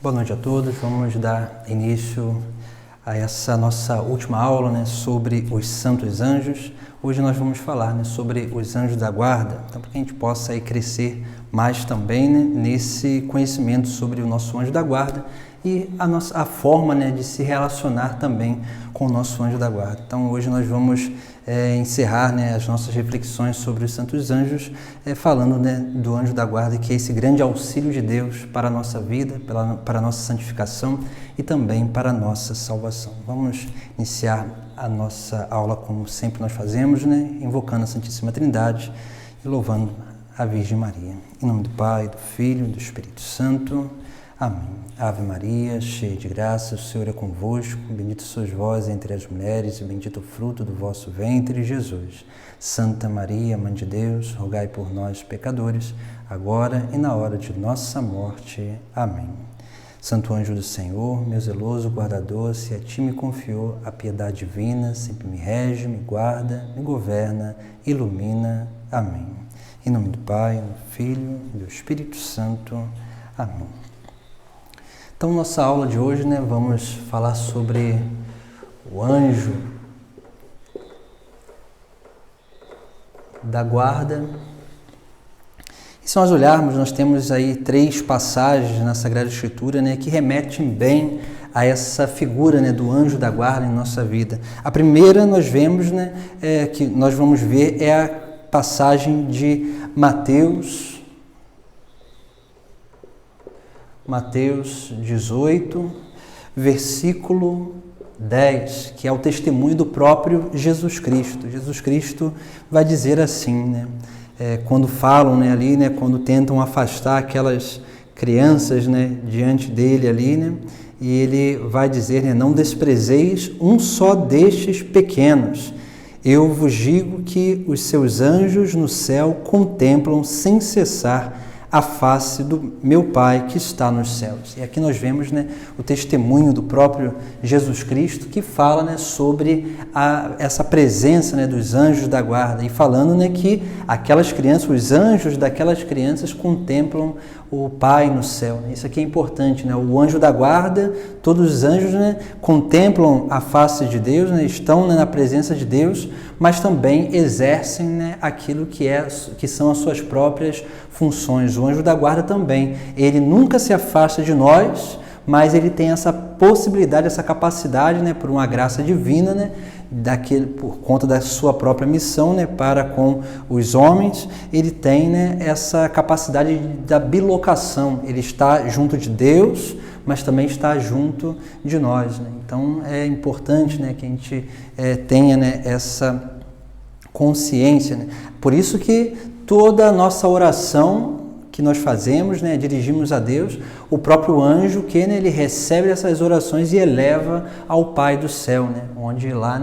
Boa noite a todos. Vamos dar início a essa nossa última aula, sobre os santos anjos. Hoje nós vamos falar, sobre os anjos da guarda, então para que a gente possa aí crescer mais também, nesse conhecimento sobre o nosso anjo da guarda e a forma, de se relacionar também com o nosso anjo da guarda. Então hoje nós vamos encerrar, as nossas reflexões sobre os santos anjos, falando, do anjo da guarda, que é esse grande auxílio de Deus para a nossa vida, para a nossa santificação e também para a nossa salvação. Vamos iniciar a nossa aula como sempre nós fazemos, invocando a Santíssima Trindade e louvando a Virgem Maria. Em nome do Pai, do Filho e do Espírito Santo. Amém. Ave Maria, cheia de graça, o Senhor é convosco, bendita sois vós entre as mulheres e bendito o fruto do vosso ventre, Jesus. Santa Maria, Mãe de Deus, rogai por nós, pecadores, agora e na hora de nossa morte. Amém. Santo anjo do Senhor, meu zeloso guardador, se a ti me confiou a piedade divina, sempre me rege, me guarda, me governa, ilumina. Amém. Em nome do Pai, do Filho e do Espírito Santo. Amém. Então, nossa aula de hoje, vamos falar sobre o anjo da guarda. E se nós olharmos, nós temos aí 3 passagens na Sagrada Escritura, que remetem bem a essa figura, do anjo da guarda em nossa vida. A primeira nós vemos, que nós vamos ver, é a passagem de Mateus 18, versículo 10, que é o testemunho do próprio Jesus Cristo. Jesus Cristo vai dizer assim, quando falam ali, quando tentam afastar aquelas crianças, diante dele ali, e ele vai dizer, não desprezeis um só destes pequenos. Eu vos digo que os seus anjos no céu contemplam sem cessar a face do meu Pai que está nos céus. E aqui nós vemos, o testemunho do próprio Jesus Cristo que fala, sobre essa presença, dos anjos da guarda, e falando, que aquelas crianças, os anjos daquelas crianças contemplam o Pai no céu. Isso aqui é importante, o anjo da guarda, todos os anjos, contemplam a face de Deus, estão, na presença de Deus, mas também exercem, aquilo que são as suas próprias funções. O anjo da guarda também, ele nunca se afasta de nós, mas ele tem essa possibilidade, essa capacidade, por uma graça divina, por conta da sua própria missão, para com os homens, ele tem, essa capacidade da bilocação. Ele está junto de Deus, mas também está junto de nós. Então é importante, que a gente tenha, essa consciência. Por isso que toda a nossa oração que nós fazemos, dirigimos a Deus, o próprio anjo que ele recebe essas orações e eleva ao Pai do céu, onde lá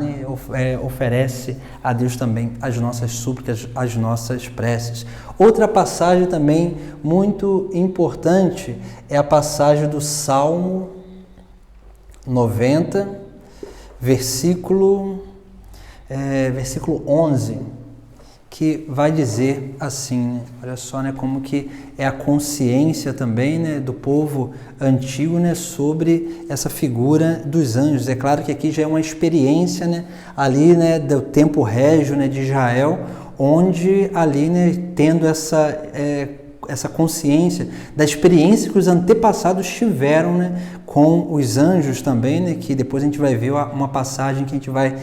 oferece a Deus também as nossas súplicas, as nossas preces. Outra passagem também muito importante é a passagem do Salmo 90, versículo 11, que vai dizer assim, olha só, como que é a consciência também, do povo antigo, sobre essa figura dos anjos. É claro que aqui já é uma experiência, ali, do tempo régio, de Israel, onde ali, tendo essa consciência da experiência que os antepassados tiveram, com os anjos também, que depois a gente vai ver uma passagem que a gente vai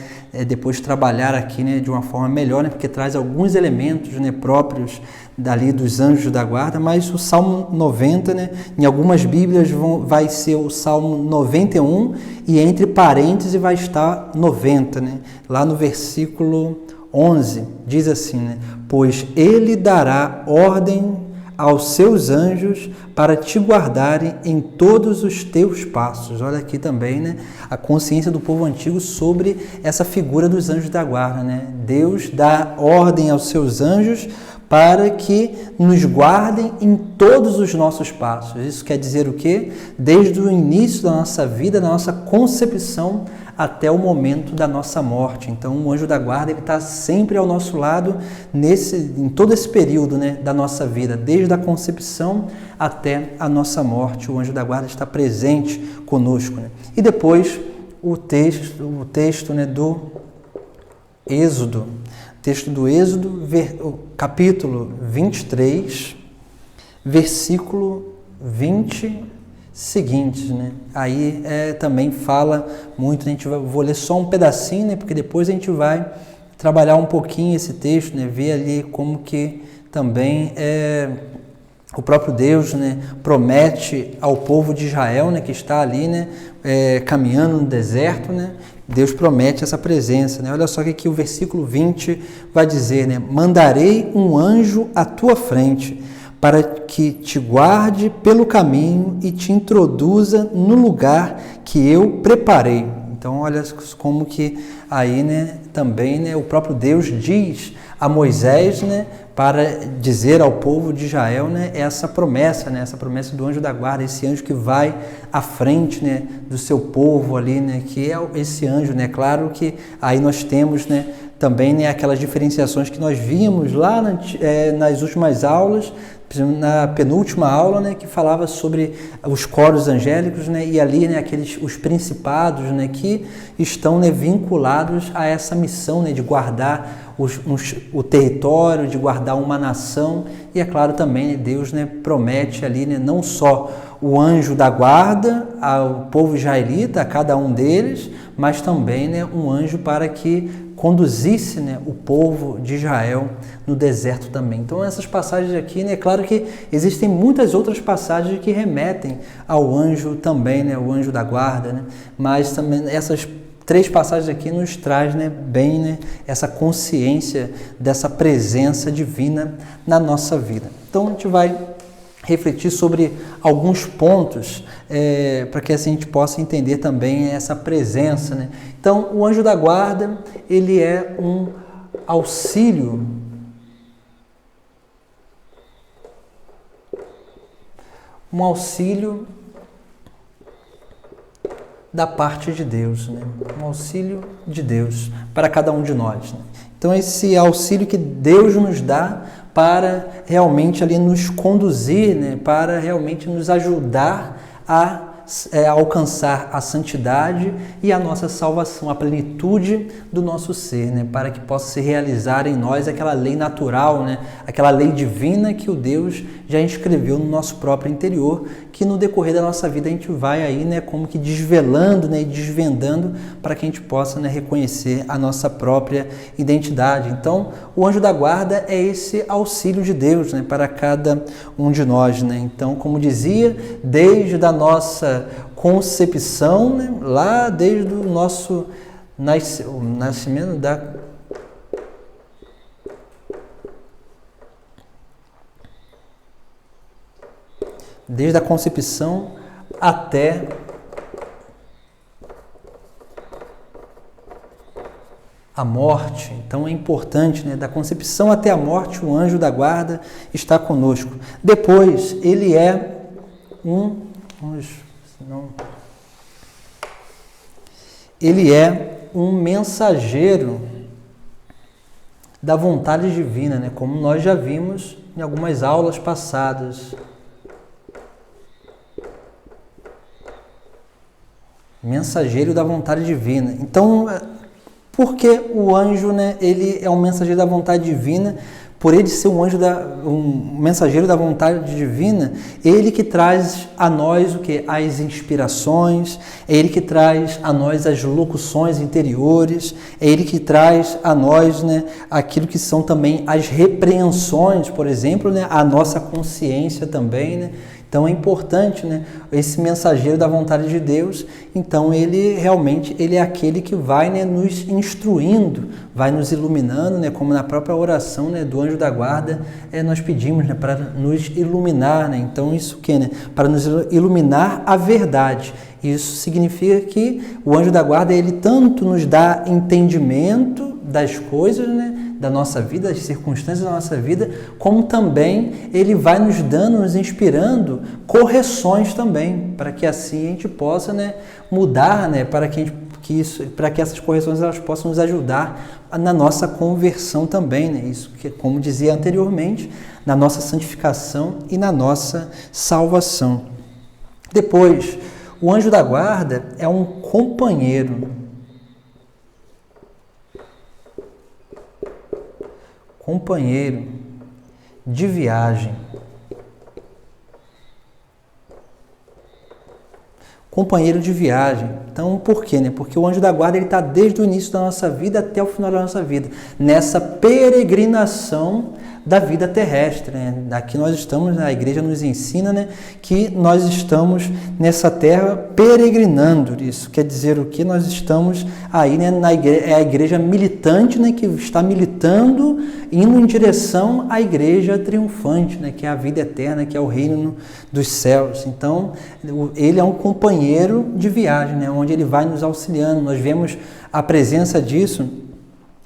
depois trabalhar aqui, de uma forma melhor, porque traz alguns elementos, próprios dali dos anjos da guarda. Mas o Salmo 90, em algumas Bíblias vai ser o Salmo 91 e entre parênteses vai estar 90, lá no versículo 11, diz assim, pois ele dará ordem aos seus anjos para te guardarem em todos os teus passos. Olha aqui também, a consciência do povo antigo sobre essa figura dos anjos da guarda, Deus dá ordem aos seus anjos para que nos guardem em todos os nossos passos. Isso quer dizer o quê? Desde o início da nossa vida, da nossa concepção, até o momento da nossa morte. Então, o anjo da guarda está sempre ao nosso lado em todo esse período, né, da nossa vida, desde a concepção até a nossa morte. O anjo da guarda está presente conosco. Né? E depois o texto né, do Êxodo. Texto do Êxodo, capítulo 23, versículo 20 seguintes, né? Aí também fala muito, vou ler só um pedacinho, né? Porque depois a gente vai trabalhar um pouquinho esse texto, né? Ver ali como que também o próprio Deus, né, promete ao povo de Israel, né, que está ali, né, caminhando no deserto, né? Deus promete essa presença, né? Olha só que aqui o versículo 20 vai dizer, né? Mandarei um anjo à tua frente, para que te guarde pelo caminho e te introduza no lugar que eu preparei. Então, olha como que aí, né, também, né, o próprio Deus diz a Moisés, né, para dizer ao povo de Israel, né, essa promessa do anjo da guarda, esse anjo que vai à frente, né, do seu povo ali, né, que é esse anjo, né? Claro que aí nós temos, né, também, né, aquelas diferenciações que nós vimos lá nas últimas aulas, na penúltima aula, né, que falava sobre os coros angélicos, né, e ali, né, os principados, né, que estão, né, vinculados a essa missão, né, de guardar o território, de guardar uma nação. E é claro também, né, Deus, né, promete ali, né, não só o anjo da guarda ao povo israelita, a cada um deles, mas também, né, um anjo para que conduzisse, né, o povo de Israel no deserto também. Então essas passagens aqui, né, é claro que existem muitas outras passagens que remetem ao anjo também, né, o anjo da guarda, né, mas também essas 3 passagens aqui nos traz, né, bem, né, essa consciência dessa presença divina na nossa vida. Então a gente vai refletir sobre alguns pontos para que assim a gente possa entender também essa presença, né? Então, o anjo da guarda, ele é um auxílio da parte de Deus, né? Um auxílio de Deus para cada um de nós, né? Então, esse auxílio que Deus nos dá para realmente ali nos conduzir, né? Para realmente nos ajudar a alcançar a santidade e a nossa salvação, a plenitude do nosso ser, né? Para que possa se realizar em nós aquela lei natural, né? Aquela lei divina que o Deus já inscreveu no nosso próprio interior, que no decorrer da nossa vida a gente vai aí, né, como que desvelando, né, e desvendando para que a gente possa, né, reconhecer a nossa própria identidade. Então, o anjo da guarda é esse auxílio de Deus, né, para cada um de nós, né? Então, como dizia, desde a nossa concepção, né, lá desde o nosso nascimento desde a concepção até a morte. Então é importante, né? Da concepção até a morte, o anjo da guarda está conosco. Depois, ele é um mensageiro da vontade divina, né? Como nós já vimos em algumas aulas passadas. Mensageiro da vontade divina. Então, por que o anjo, né, ele é um mensageiro da vontade divina? Por ele ser um mensageiro da vontade divina, ele que traz a nós o que? As inspirações, é ele que traz a nós as locuções interiores, é ele que traz a nós, né, aquilo que são também as repreensões, por exemplo, né, a nossa consciência também, né? Então é importante, né, esse mensageiro da vontade de Deus. Então ele realmente é aquele que vai, né, nos instruindo, vai nos iluminando, né, como na própria oração, né, do anjo da guarda, nós pedimos, né, para nos iluminar, né? Então isso que, né, para nos iluminar a verdade. Isso significa que o anjo da guarda, ele tanto nos dá entendimento das coisas, né, da nossa vida, das circunstâncias da nossa vida, como também ele vai nos dando, nos inspirando correções também, para que assim a gente possa, né, mudar, né, para que essas correções elas possam nos ajudar na nossa conversão também, né, isso que, como dizia anteriormente, na nossa santificação e na nossa salvação. Depois, o anjo da guarda é um companheiro. Companheiro de viagem. Companheiro de viagem. Então, por quê? Né? Porque o anjo da guarda está desde o início da nossa vida até o final da nossa vida, nessa peregrinação da vida terrestre. Né? Aqui nós estamos, a igreja nos ensina, né, que nós estamos nessa terra peregrinando. Isso quer dizer o que? Nós estamos aí, né, é a igreja militante, né, que está militando, indo em direção à igreja triunfante, né, que é a vida eterna, que é o reino dos céus. Então, ele é um companheiro de viagem, né, onde ele vai nos auxiliando. Nós vemos a presença disso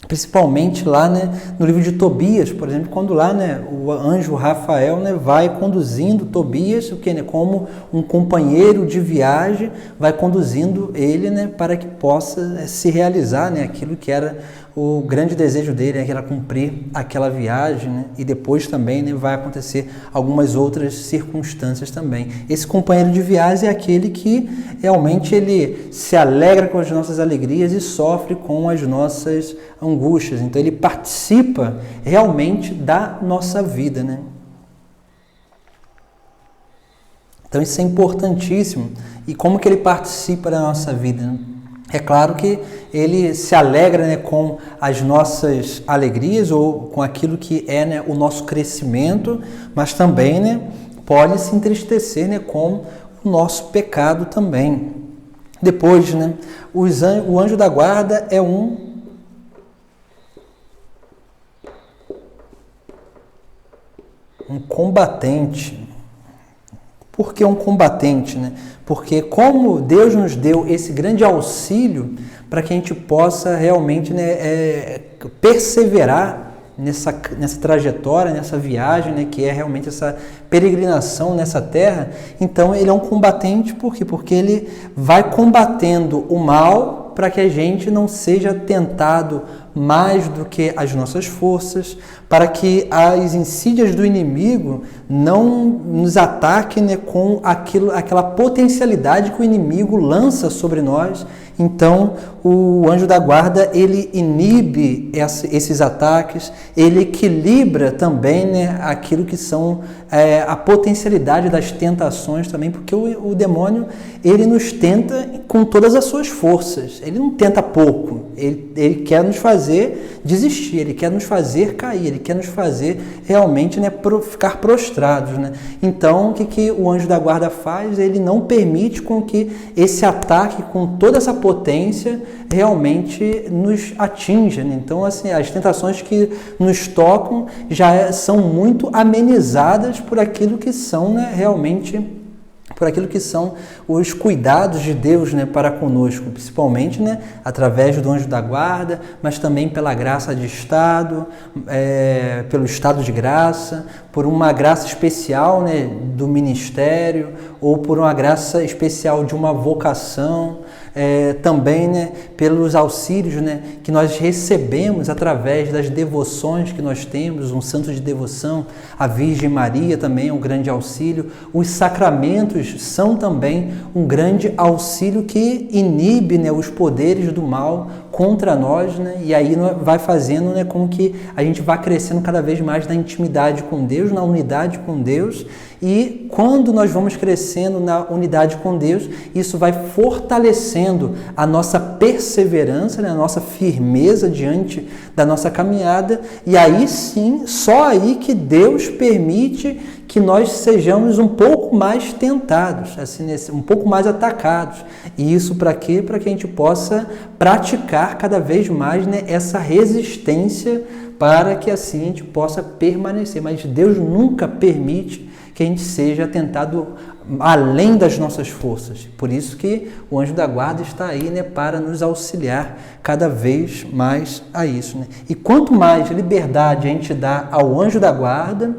principalmente lá, né, no livro de Tobias, por exemplo, quando lá, né, o anjo Rafael, né, vai conduzindo Tobias, o que, né, como um companheiro de viagem, vai conduzindo ele, né, para que possa se realizar, né, aquilo que era o grande desejo dele, né, que era cumprir aquela viagem, né, e depois também, né, vai acontecer algumas outras circunstâncias também. Esse companheiro de viagem é aquele que realmente ele se alegra com as nossas alegrias e sofre com as nossas angústias. Então ele participa realmente da nossa vida, né? Então isso é importantíssimo. E como que ele participa da nossa vida, né? É claro que ele se alegra, né, com as nossas alegrias ou com aquilo que é, né, o nosso crescimento, mas também, né, pode se entristecer, né, com o nosso pecado também. Depois, né, o anjo da guarda é um combatente. Por que um combatente, né? Porque como Deus nos deu esse grande auxílio para que a gente possa realmente, né, perseverar nessa trajetória, nessa viagem, né, que é realmente essa peregrinação nessa terra. Então ele é um combatente, por quê? Porque ele vai combatendo o mal para que a gente não seja tentado mais do que as nossas forças, para que as insídias do inimigo não nos ataquem, né, com aquela potencialidade que o inimigo lança sobre nós. Então, o anjo da guarda, ele inibe esses ataques, ele equilibra também, né, aquilo que são a potencialidade das tentações também, porque o demônio, ele nos tenta com todas as suas forças, ele não tenta pouco, ele quer nos fazer desistir, ele quer nos fazer cair, ele quer nos fazer realmente, né, ficar prostrados, né? Então, o que o anjo da guarda faz? Ele não permite com que esse ataque, com toda essa potência, realmente nos atinja, né? Então, assim, as tentações que nos tocam já são muito amenizadas por aquilo que são, né, realmente, por aquilo que são os cuidados de Deus, né, para conosco, principalmente, né, através do anjo da guarda, mas também pela graça de estado, pelo estado de graça, por uma graça especial, né, do ministério, ou por uma graça especial de uma vocação, também, né, pelos auxílios, né, que nós recebemos através das devoções que nós temos, um santo de devoção, a Virgem Maria também é um grande auxílio, os sacramentos são também um grande auxílio que inibe, né, os poderes do mal contra nós, né, e aí vai fazendo, né, com que a gente vá crescendo cada vez mais na intimidade com Deus, na unidade com Deus. E quando nós vamos crescendo na unidade com Deus, isso vai fortalecendo a nossa perseverança, né, a nossa firmeza diante da nossa caminhada. E aí sim, só aí que Deus permite que nós sejamos um pouco mais tentados, assim, um pouco mais atacados. E isso para quê? Para que a gente possa praticar cada vez mais, né, essa resistência, para que assim a gente possa permanecer. Mas Deus nunca permite que a gente seja tentado além das nossas forças. Por isso que o anjo da guarda está aí, né, para nos auxiliar cada vez mais a isso, né? E quanto mais liberdade a gente dá ao anjo da guarda,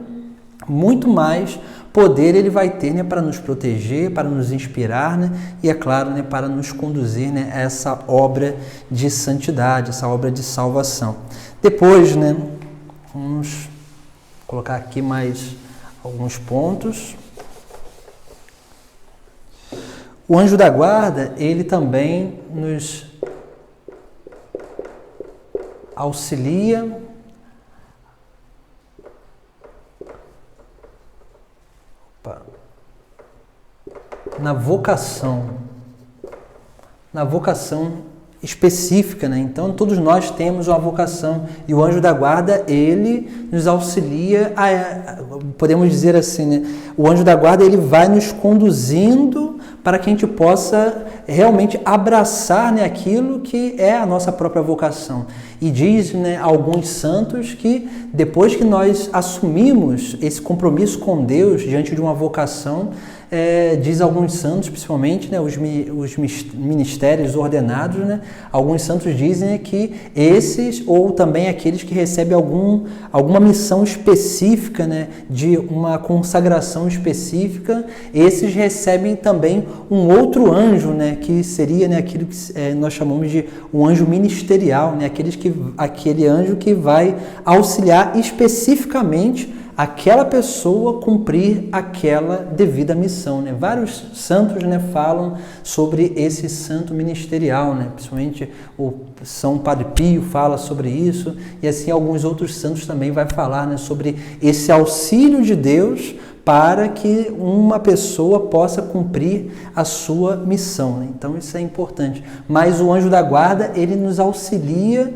muito mais poder ele vai ter, né, para nos proteger, para nos inspirar, né, e é claro, né, para nos conduzir, né, a essa obra de santidade, essa obra de salvação. Depois, né, vamos colocar aqui mais alguns pontos. O anjo da guarda, ele também nos auxilia na vocação específica, né? Então, todos nós temos uma vocação e o anjo da guarda, ele nos auxilia, podemos dizer assim, né? O anjo da guarda, ele vai nos conduzindo para que a gente possa realmente abraçar, né, aquilo que é a nossa própria vocação. E diz, né, alguns santos que depois que nós assumimos esse compromisso com Deus diante de uma vocação, diz alguns santos, principalmente, né, os ministérios ordenados, né, alguns santos dizem, né, que esses, ou também aqueles que recebem alguma missão específica, né, de uma consagração específica, esses recebem também um outro anjo, né, que seria, né, aquilo que nós chamamos de um anjo ministerial, né, aquele anjo que vai auxiliar especificamente aquela pessoa cumprir aquela devida missão, né? Vários santos, né, falam sobre esse santo ministerial, né? Principalmente o São Padre Pio fala sobre isso, e assim alguns outros santos também vai falar, né, sobre esse auxílio de Deus para que uma pessoa possa cumprir a sua missão, né? Então isso é importante. Mas o anjo da guarda, ele nos auxilia,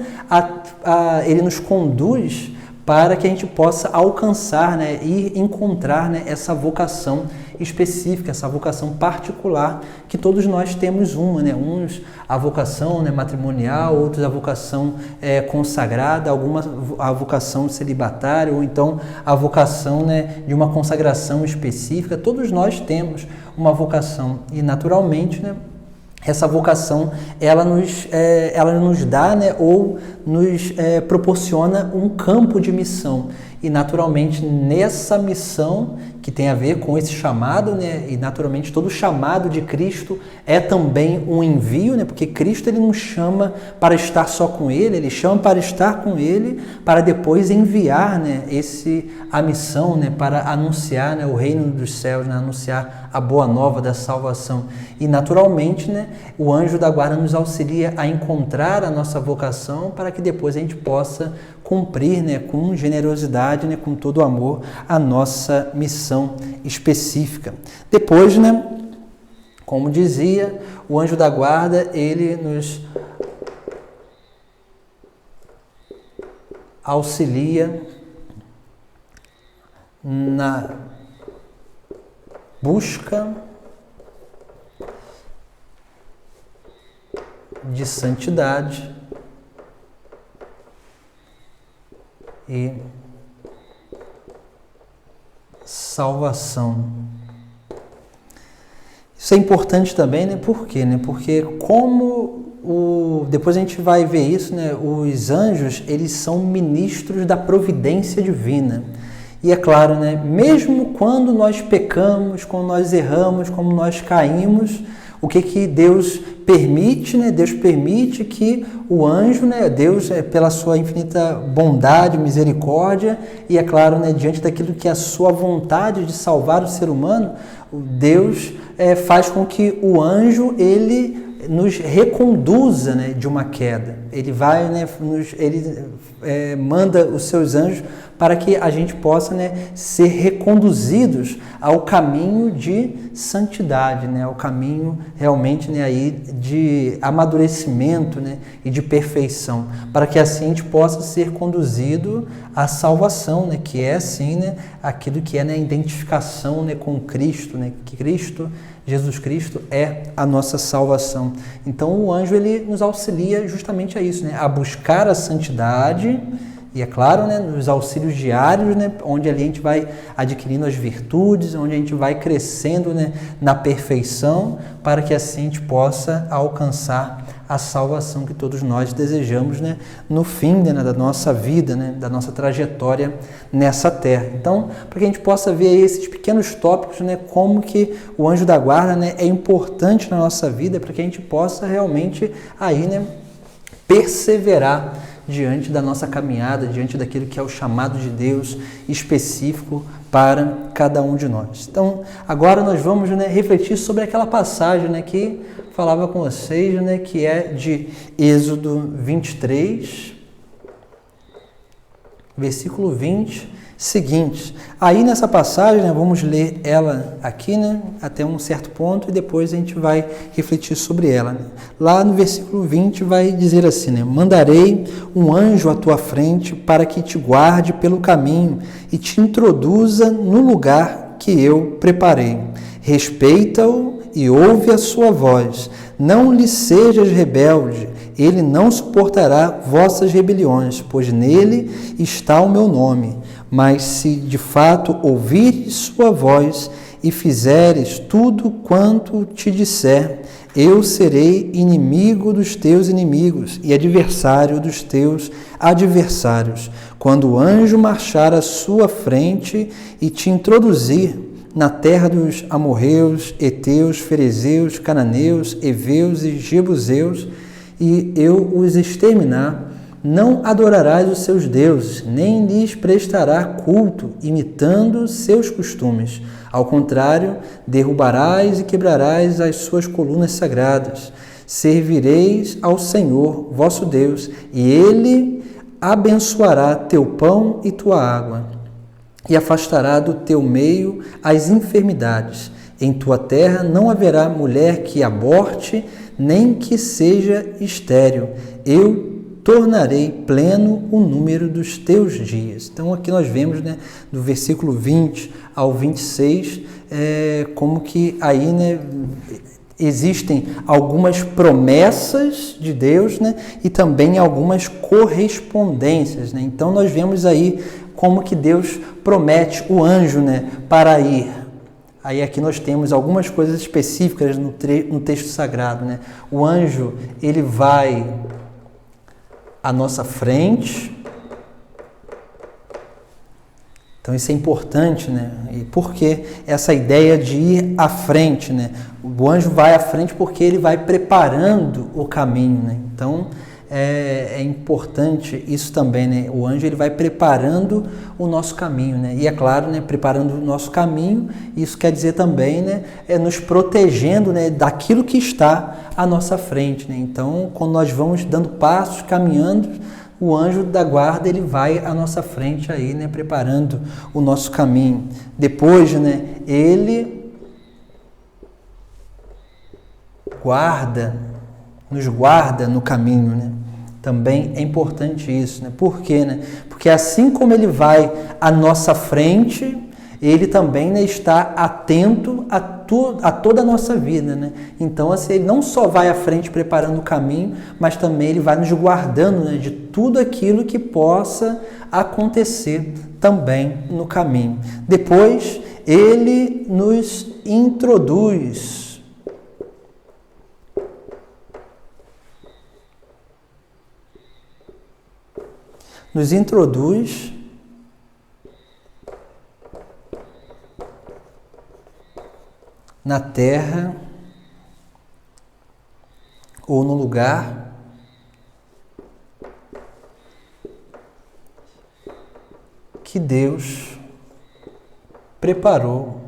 ele nos conduz para que a gente possa alcançar, né, e encontrar, né, essa vocação específica, essa vocação particular, que todos nós temos uma, né? Uns a vocação, né, matrimonial, outros a vocação consagrada, a vocação celibatária, ou então a vocação, né, de uma consagração específica. Todos nós temos uma vocação e, naturalmente, né, essa vocação, ela nos dá, né, ou nos proporciona um campo de missão. E, naturalmente, nessa missão que tem a ver com esse chamado, né, e, naturalmente, todo chamado de Cristo é também um envio, né, porque Cristo, ele não chama para estar só com Ele, Ele chama para estar com Ele, para depois enviar, né, a missão, né, para anunciar, né, o reino dos céus, né, anunciar a boa nova da salvação. E, naturalmente, né, o anjo da guarda nos auxilia a encontrar a nossa vocação para que depois a gente possa cumprir, né, com generosidade, né, com todo amor, a nossa missão específica. Depois, né, como dizia, o anjo da guarda, ele nos auxilia na busca de santidade e salvação. Isso é importante também, né? Por quê? Né? Porque depois a gente vai ver isso, né? Os anjos, eles são ministros da providência divina. E é claro, né? Mesmo quando nós pecamos, quando nós erramos, quando nós caímos, o que Deus permite, né? Deus permite que o anjo, né? Deus, pela sua infinita bondade, misericórdia, e é claro, né? Diante daquilo que é a sua vontade de salvar o ser humano, Deus faz com que o anjo, ele nos reconduza, né, de uma queda. Ele vai, né, manda os seus anjos para que a gente possa, né, ser reconduzidos ao caminho de santidade, né, ao caminho realmente, né, aí de amadurecimento, né, e de perfeição, para que assim a gente possa ser conduzido à salvação, né, que é assim, né, aquilo que é, né, a identificação, né, com Cristo, né, que Jesus Cristo é a nossa salvação. Então o anjo, ele nos auxilia justamente a isso, né, a buscar a santidade E é claro, né, nos auxílios diários, né, onde ali a gente vai adquirindo as virtudes, onde a gente vai crescendo, né, na perfeição, para que assim a gente possa alcançar a salvação que todos nós desejamos, né, no fim, né, da nossa vida, né, da nossa trajetória nessa terra. Então, para que a gente possa ver aí esses pequenos tópicos, né, como que o anjo da guarda, né, é importante na nossa vida, para que a gente possa realmente aí, né, perseverar diante da nossa caminhada, diante daquilo que é o chamado de Deus específico para cada um de nós. Então, agora nós vamos, né, refletir sobre aquela passagem, né, que falava com vocês, né, que é de Êxodo 23, versículo 20, seguinte. Aí nessa passagem, né, vamos ler ela aqui, né, até um certo ponto, e depois a gente vai refletir sobre ela. Né? Lá no versículo 20 vai dizer assim, né, mandarei um anjo à tua frente para que te guarde pelo caminho e te introduza no lugar que eu preparei. Respeita-o e ouve a sua voz. Não lhe sejas rebelde, ele não suportará vossas rebeliões, pois nele está o meu nome. Mas se de fato ouvires sua voz e fizeres tudo quanto te disser, eu serei inimigo dos teus inimigos e adversário dos teus adversários. Quando o anjo marchar à sua frente e te introduzir na terra dos amorreus, heteus, ferezeus, cananeus, heveus e jebuseus, e eu os exterminar, não adorarás os seus deuses, nem lhes prestará culto, imitando seus costumes. Ao contrário, derrubarás e quebrarás as suas colunas sagradas. Servireis ao Senhor, vosso Deus, e Ele abençoará teu pão e tua água, e afastará do teu meio as enfermidades. Em tua terra não haverá mulher que aborte, nem que seja estéril. Eu tornarei pleno o número dos teus dias. Então aqui nós vemos, né, do versículo 20 ao 26, como que aí, né, existem algumas promessas de Deus, né, e também algumas correspondências, né? Então nós vemos aí como que Deus promete o anjo, né, para ir. Aí aqui nós temos algumas coisas específicas no texto sagrado, né? O anjo, ele vai à nossa frente. Então isso é importante, né? E por que essa ideia de ir à frente, né? O anjo vai à frente porque ele vai preparando o caminho, né? Então é importante isso também, né? O anjo, ele vai preparando o nosso caminho, né? E é claro, né, preparando o nosso caminho, isso quer dizer também, né, nos protegendo, né, daquilo que está à nossa frente, né? Então, quando nós vamos dando passos, caminhando, o anjo da guarda, ele vai à nossa frente aí, né, preparando o nosso caminho. Depois, né, ele nos guarda no caminho, né? Também é importante isso, né? Por quê, né? Porque assim como ele vai à nossa frente, ele também, né, está atento a toda a nossa vida, né? Então, assim, ele não só vai à frente preparando o caminho, mas também ele vai nos guardando, né, de tudo aquilo que possa acontecer também no caminho. Depois, ele nos introduz na terra ou no lugar que Deus preparou.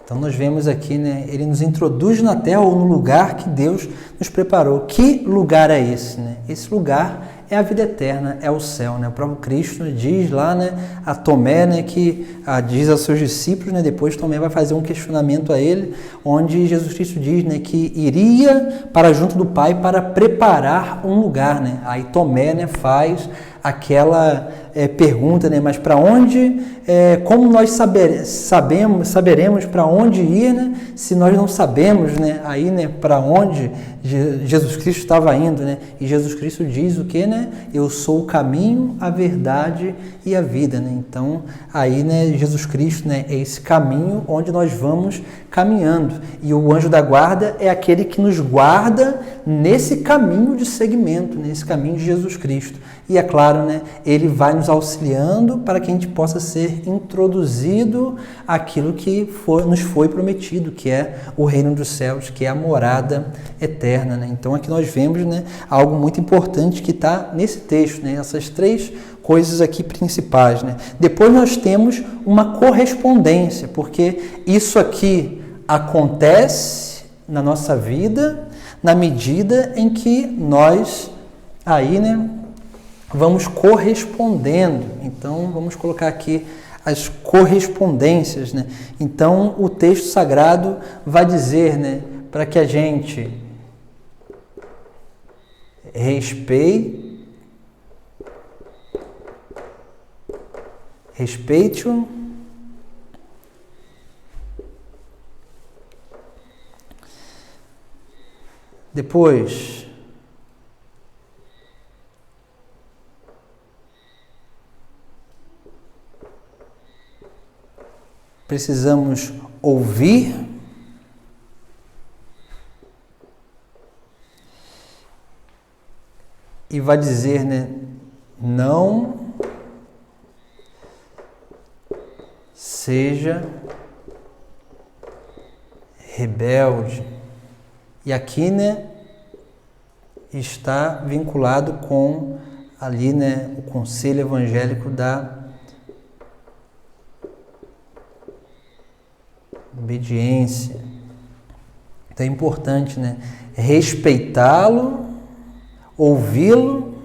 Então nós vemos aqui, né, ele nos introduz na terra ou no lugar que Deus nos preparou. Que lugar é esse, né? Esse lugar é a vida eterna, é o céu, né? O próprio Cristo diz lá, né, a Tomé, né, que diz aos seus discípulos, né, depois Tomé vai fazer um questionamento a ele, onde Jesus Cristo diz, né, que iria para junto do Pai para preparar um lugar, né? Aí Tomé, né, faz aquela pergunta, né? Mas para onde, como nós saberemos para onde ir, né? Se nós não sabemos, né? Aí, né? Para onde Jesus Cristo estava indo, né? E Jesus Cristo diz o que, né? Eu sou o caminho, a verdade e a vida, né? Então, aí, né? Jesus Cristo, né? É esse caminho onde nós vamos caminhando. E o anjo da guarda é aquele que nos guarda nesse caminho de seguimento, nesse caminho de Jesus Cristo. E é claro, né? Ele vai nos auxiliando para que a gente possa ser introduzido àquilo que nos foi prometido, que é o reino dos céus, que é a morada eterna, né? Então aqui nós vemos, né, algo muito importante que está nesse texto, né? Essas três coisas aqui principais, né? Depois nós temos uma correspondência, porque isso aqui acontece na nossa vida na medida em que nós aí, né, vamos correspondendo. Então, vamos colocar aqui as correspondências, né? Então, o texto sagrado vai dizer, né, para que a gente respeite-o, depois precisamos ouvir e vai dizer, né, não seja rebelde. E aqui, né, está vinculado com ali, né, o conselho evangélico da obediência. Então é importante, né, respeitá-lo, ouvi-lo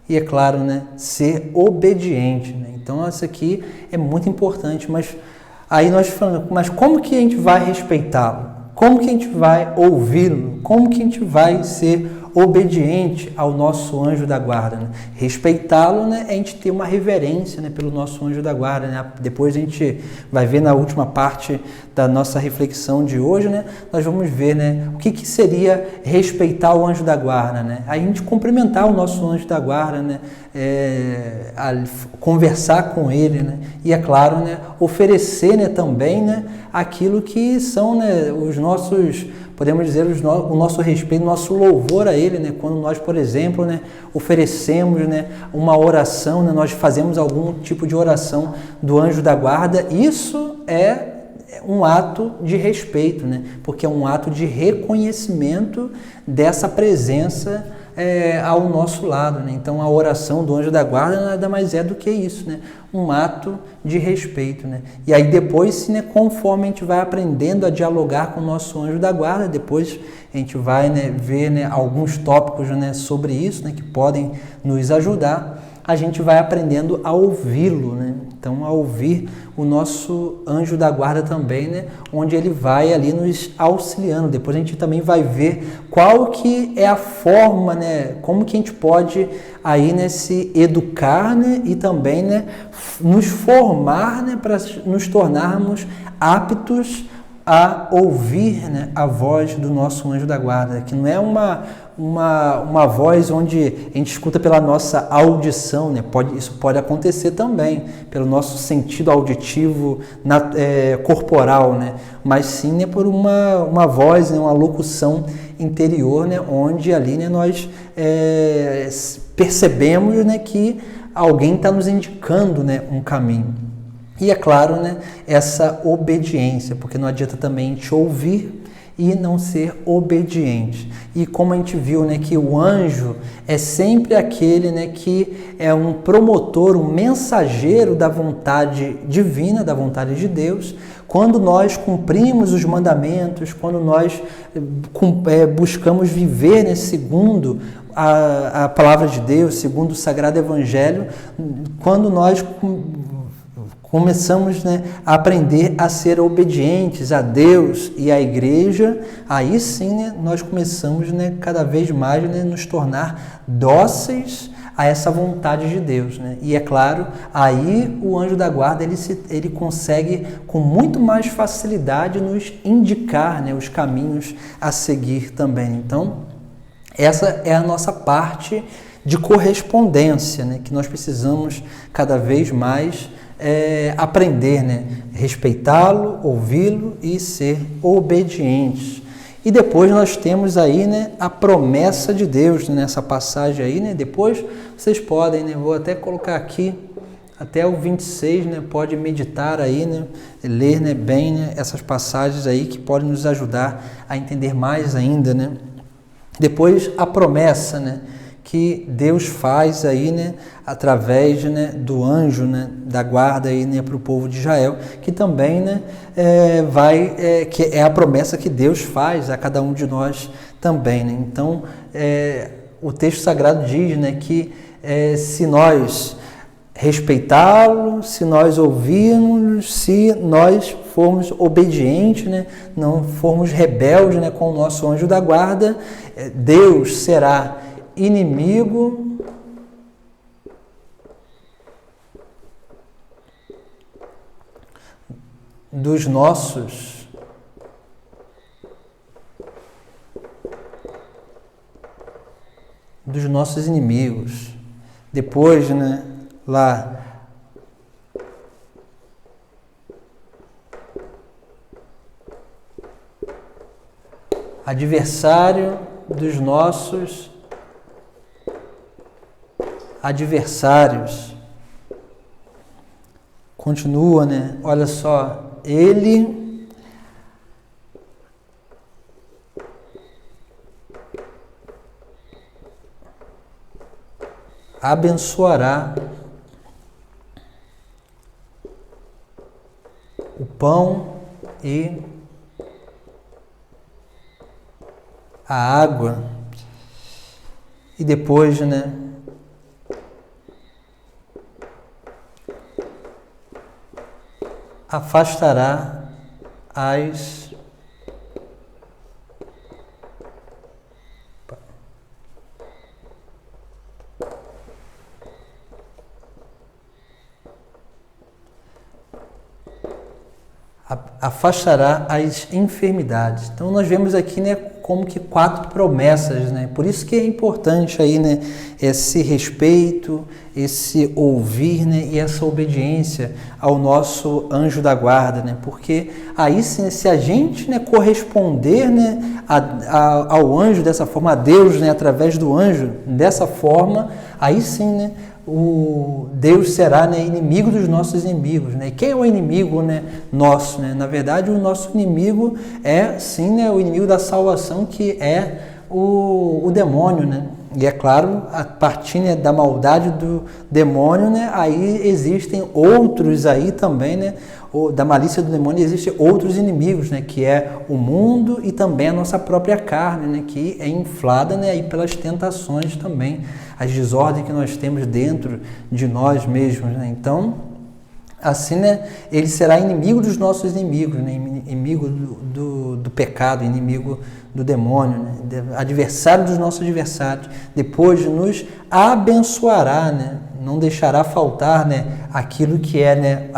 e, é claro, né, ser obediente, né? Então isso aqui é muito importante, mas aí nós falamos, mas como que a gente vai respeitá-lo? Como que a gente vai ouvi-lo? Como que a gente vai ser obediente ao nosso anjo da guarda, né? Respeitá-lo, né, é a gente ter uma reverência, né, pelo nosso anjo da guarda, né? Depois a gente vai ver na última parte da nossa reflexão de hoje, né, nós vamos ver, né, o que seria respeitar o anjo da guarda, né? A gente cumprimentar o nosso anjo da guarda, né, conversar com ele, né, e é claro, né, oferecer, né, também, né, aquilo que são, né, os nossos, podemos dizer, o nosso respeito, o nosso louvor a ele, né? Quando nós, por exemplo, né, oferecemos, né, uma oração, né, nós fazemos algum tipo de oração do anjo da guarda, isso é um ato de respeito, né? Porque é um ato de reconhecimento dessa presença ao nosso lado, né? Então a oração do anjo da guarda nada mais é do que isso, né? Um ato de respeito, né? E aí depois, né, conforme a gente vai aprendendo a dialogar com o nosso anjo da guarda, depois a gente vai, né, ver, né, alguns tópicos, né, sobre isso, né, que podem nos ajudar, a gente vai aprendendo a ouvi-lo, né? Então, a ouvir o nosso anjo da guarda também, né? Onde ele vai ali nos auxiliando. Depois a gente também vai ver qual que é a forma, né? Como que a gente pode aí, né, se educar, né? E também, né, nos formar, né, para nos tornarmos aptos a ouvir, né, a voz do nosso anjo da guarda, que não é uma voz onde a gente escuta pela nossa audição, né? Isso pode acontecer também pelo nosso sentido auditivo corporal, né? Mas sim, né, por uma voz, né, uma locução interior, né, onde ali, né, nós percebemos, né, que alguém está nos indicando, né, um caminho. E é claro, né, essa obediência, porque não adianta também a gente ouvir e não ser obediente. E como a gente viu, né, que o anjo é sempre aquele, né, que é um promotor, um mensageiro da vontade divina, da vontade de Deus. Quando nós cumprimos os mandamentos, quando nós buscamos viver, né, segundo a palavra de Deus, segundo o Sagrado Evangelho, quando nós começamos, né, a aprender a ser obedientes a Deus e à igreja, aí sim, né, nós começamos, né, cada vez mais, né, nos tornar dóceis a essa vontade de Deus, né? E é claro, aí o anjo da guarda ele consegue com muito mais facilidade nos indicar, né, os caminhos a seguir também. Então, essa é a nossa parte de correspondência, né, que nós precisamos cada vez mais aprender, né, respeitá-lo, ouvi-lo e ser obedientes. E depois nós temos aí, né, a promessa de Deus, né, nessa passagem aí, né, depois vocês podem, né, vou até colocar aqui até o 26, né, pode meditar aí, né, ler, né, bem, né, essas passagens aí que podem nos ajudar a entender mais ainda, né. Depois a promessa, né, que Deus faz aí, né, através, né, do anjo, né, da guarda aí, né, para o povo de Israel, que também, né, que é a promessa que Deus faz a cada um de nós também, né. Então, o texto sagrado diz, né, que se nós respeitá-lo, se nós ouvirmos, se nós formos obedientes, né, não formos rebeldes, né, com o nosso anjo da guarda, Deus será inimigo dos nossos inimigos. Depois, né, lá adversário dos nossos adversários. Continua, né? Olha só, ele abençoará o pão e a água. E depois, né, afastará as enfermidades. Então nós vemos aqui, né, como que 4 promessas, né? Por isso que é importante aí, né, esse respeito, esse ouvir, né, e essa obediência ao nosso anjo da guarda, né? Porque aí sim, se a gente, né, corresponder, né, ao anjo dessa forma, a Deus, né, através do anjo dessa forma, aí sim, né, o Deus será, né, inimigo dos nossos inimigos, né? E quem é o inimigo, né, nosso, né? Na verdade, o nosso inimigo é, sim, né, o inimigo da salvação, que é o demônio, né? E é claro, a partir, né, da maldade do demônio, né, aí existem outros aí também, né, da malícia do demônio existem outros inimigos, né, que é o mundo e também a nossa própria carne, né, que é inflada, né, aí pelas tentações também, as desordens que nós temos dentro de nós mesmos, né. Então, assim, né, ele será inimigo dos nossos inimigos, né, inimigo do pecado, inimigo do demônio, né, adversário dos nossos adversários. Depois nos abençoará, né, não deixará faltar, né, aquilo que é, né,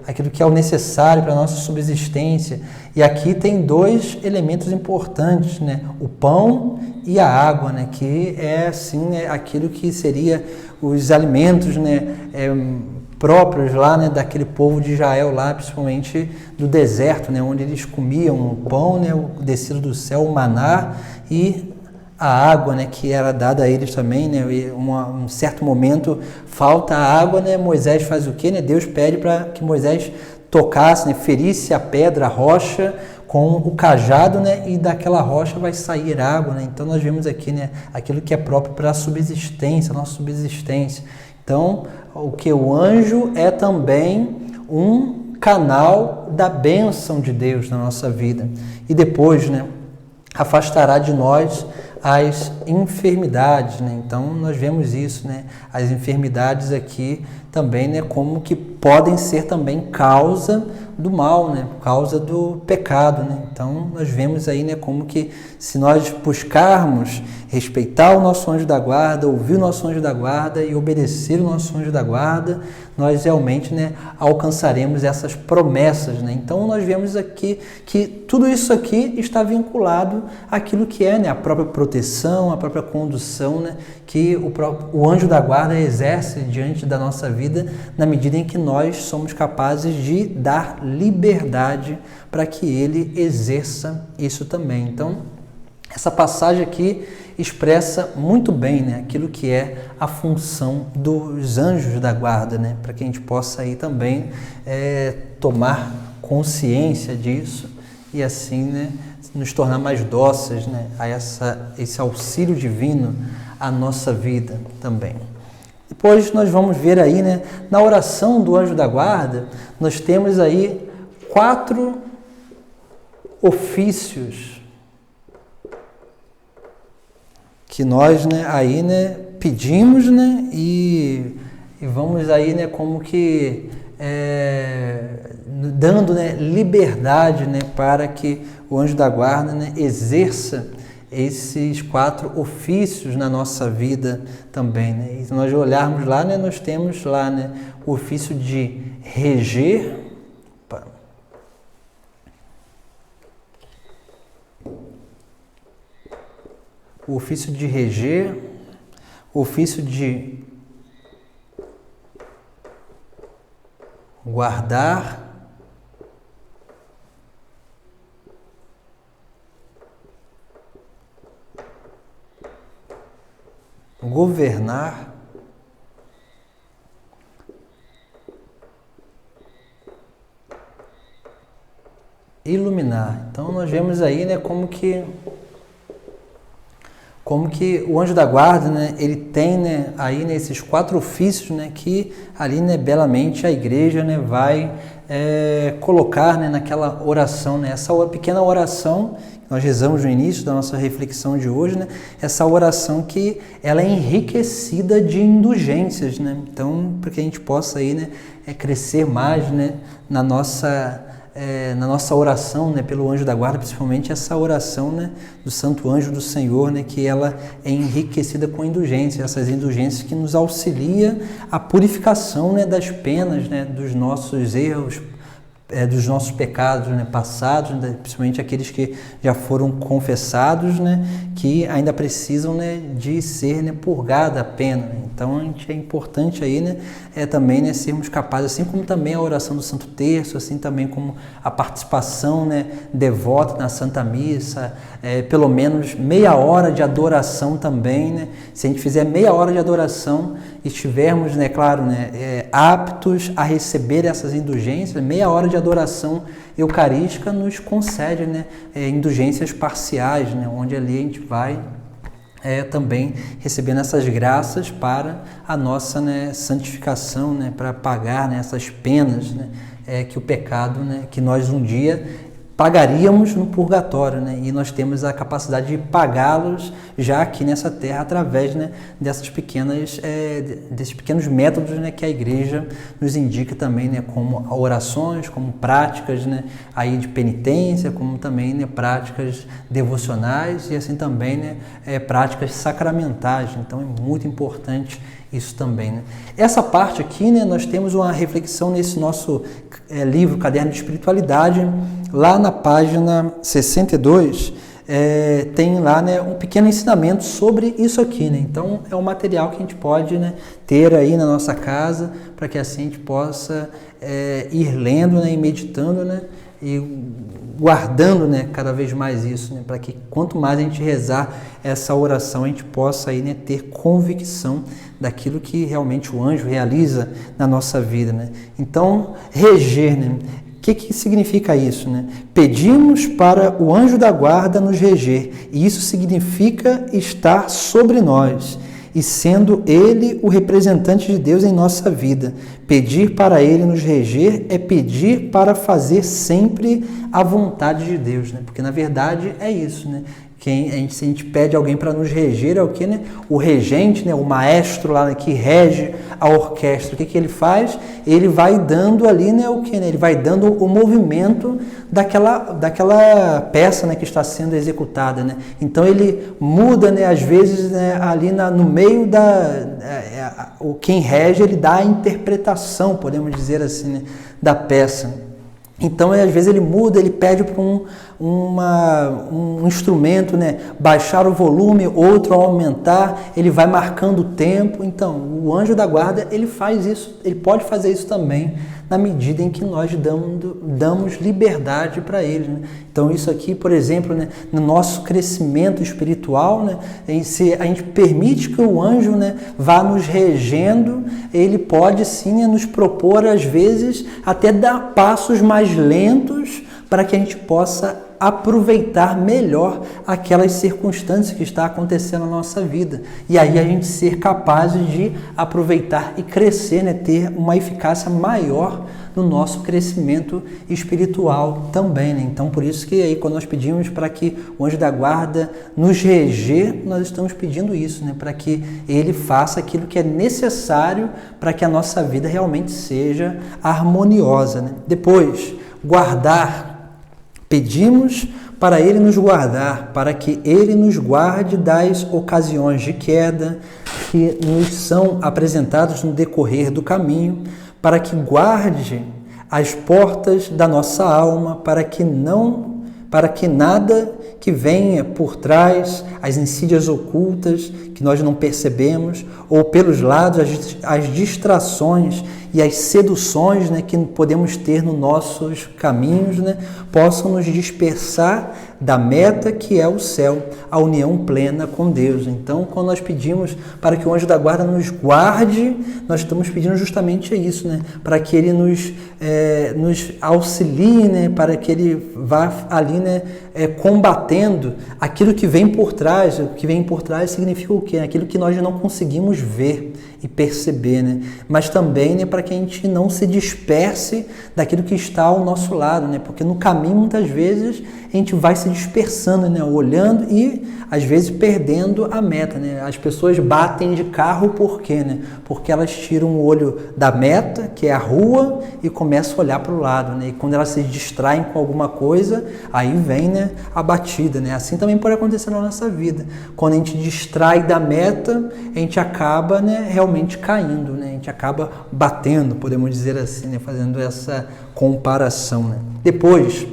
aquilo que é o necessário para a nossa subsistência. E aqui tem 2 elementos importantes, né, o pão e a água, né, que é assim, né, aquilo que seria os alimentos, né, próprios lá, né, daquele povo de Israel lá, principalmente do deserto, né, onde eles comiam o pão, né, o descido do céu, o maná, e a água, né, que era dada a eles também, né, e um certo momento falta a água, né, Moisés faz o quê, né, Deus pede para que Moisés tocasse, né, ferisse a pedra, a rocha, com o cajado, né, e daquela rocha vai sair água, né. Então nós vemos aqui, né, aquilo que é próprio para a subsistência, a nossa subsistência. Então, o que o anjo é também um canal da bênção de Deus na nossa vida. E depois, né, afastará de nós as enfermidades, né? Então, nós vemos isso, né, as enfermidades aqui também, né, como que podem ser também causa do mal, né? Causa do pecado, né? Então, nós vemos aí, né, como que se nós buscarmos respeitar o nosso anjo da guarda, ouvir o nosso anjo da guarda e obedecer o nosso anjo da guarda, nós realmente, né, alcançaremos essas promessas, né? Então, nós vemos aqui que tudo isso aqui está vinculado àquilo que é, né, a própria proteção, a própria condução, né, que o anjo da guarda exerce diante da nossa vida na medida em que nós somos capazes de dar liberdade para que ele exerça isso também. Então, essa passagem aqui expressa muito bem, né, aquilo que é a função dos anjos da guarda, né, para que a gente possa aí também tomar consciência disso e assim, né, nos tornar mais dóceis, né, a esse auxílio divino à nossa vida também. Depois nós vamos ver aí, né, na oração do anjo da guarda, nós temos aí 4 ofícios que nós, né, aí, né, pedimos, né, e vamos aí, né, como que dando, né, liberdade, né, para que o anjo da guarda, né, exerça esses 4 ofícios na nossa vida também, né? E se nós olharmos lá, né, nós temos lá, né, o ofício de reger, o ofício de reger, o ofício de guardar, governar, iluminar. Então nós vemos aí, né, como que o anjo da guarda, né, ele tem, né, aí nesses 4 ofícios, né, que ali, né, belamente a igreja, né, vai colocar, né, naquela oração, né, essa pequena oração que nós rezamos no início da nossa reflexão de hoje, né, essa oração que ela é enriquecida de indulgências, né, então para que a gente possa aí, né, crescer mais, né, na nossa oração, né, pelo anjo da guarda, principalmente essa oração, né, do Santo Anjo do Senhor, né, que ela é enriquecida com indulgências, essas indulgências que nos auxilia a purificação, né, das penas, né, dos nossos erros, dos nossos pecados, né, passados, né, principalmente aqueles que já foram confessados, né, que ainda precisam, né, de ser, né, purgada a pena. Então, é importante aí, né, também, né, sermos capazes, assim como também a oração do Santo Terço, assim também como a participação, né, devota na Santa Missa, pelo menos meia hora de adoração também, né, se a gente fizer meia hora de adoração e estivermos, né, claro, né, aptos a receber essas indulgências, meia hora de adoração eucarística nos concede, né, indulgências parciais, né, onde ali a gente vai também recebendo essas graças para a nossa, né, santificação, né, para pagar, né, essas penas, né, que o pecado, né, que nós um dia pagaríamos no purgatório, né? E nós temos a capacidade de pagá-los já aqui nessa terra através, né, desses pequenos métodos, né, que a igreja nos indica também, né, como orações, como práticas, né, aí de penitência, como também, né, práticas devocionais e assim também, né, práticas sacramentais. Então é muito importante isso também, né? Essa parte aqui, né, nós temos uma reflexão nesse nosso livro, Caderno de Espiritualidade, lá na página 62, tem lá, né, um pequeno ensinamento sobre isso aqui, né? Então é um material que a gente pode, né, ter aí na nossa casa, para que assim a gente possa ir lendo, né, e meditando, né, e guardando, né, cada vez mais isso, né, para que quanto mais a gente rezar essa oração, a gente possa aí, né, ter convicção daquilo que realmente o anjo realiza na nossa vida, né? Então, reger, né? O que significa isso, né? Pedimos para o anjo da guarda nos reger, e isso significa estar sobre nós, e sendo ele o representante de Deus em nossa vida. Pedir para ele nos reger é pedir para fazer sempre a vontade de Deus, né? Porque na verdade é isso, né? Se a gente pede alguém para nos reger, é o que, né? O regente, né? O maestro lá, né? Que rege a orquestra. O que ele faz? Ele vai dando ali, né? O que, né? Ele vai dando o movimento daquela peça, né? Que está sendo executada, né? Então ele muda, né? Às vezes, né? Ali no meio quem rege, ele dá a interpretação, podemos dizer assim, né? Da peça. Então, às vezes ele muda, ele pede para um instrumento, né, baixar o volume, outro aumentar, ele vai marcando o tempo. Então, o anjo da guarda, ele faz isso, ele pode fazer isso também, na medida em que nós damos liberdade para ele, né? Então, isso aqui, por exemplo, né, no nosso crescimento espiritual, né, se a gente permite que o anjo, né, vá nos regendo, ele pode sim, né, nos propor, às vezes, até dar passos mais lentos para que a gente possa aproveitar melhor aquelas circunstâncias que está acontecendo na nossa vida. E aí a gente ser capaz de aproveitar e crescer, né? Ter uma eficácia maior no nosso crescimento espiritual também, né? Então, por isso que aí quando nós pedimos para que o anjo da guarda nos reger, nós estamos pedindo isso, né? Para que ele faça aquilo que é necessário para que a nossa vida realmente seja harmoniosa, né? Depois, guardar. Pedimos para ele nos guardar, para que ele nos guarde das ocasiões de queda que nos são apresentadas no decorrer do caminho, para que guarde as portas da nossa alma, para que nada que venha por trás, as insídias ocultas que nós não percebemos, ou pelos lados, as distrações e as seduções, né, que podemos ter nos nossos caminhos, né, possam nos dispersar da meta que é o céu, a união plena com Deus. Então, quando nós pedimos para que o anjo da guarda nos guarde, nós estamos pedindo justamente isso, né, para que ele nos auxilie, né, para que ele vá ali, né, combatendo aquilo que vem por trás. O que vem por trás significa o quê? Aquilo que nós não conseguimos ver e perceber, né? Mas também, né, para que a gente não se disperse daquilo que está ao nosso lado, né? Porque no caminho, muitas vezes, a gente vai se dispersando, né? Olhando e, às vezes, perdendo a meta, né? As pessoas batem de carro por quê, né? Porque elas tiram o olho da meta, que é a rua, e começam a olhar para o lado, né? E quando elas se distraem com alguma coisa, aí vem, né, a batida, né? Assim também pode acontecer na nossa vida. Quando a gente distrai da meta, a gente acaba, né, realmente caindo, né? A gente acaba batendo, podemos dizer assim, né? Fazendo essa comparação, né? Depois,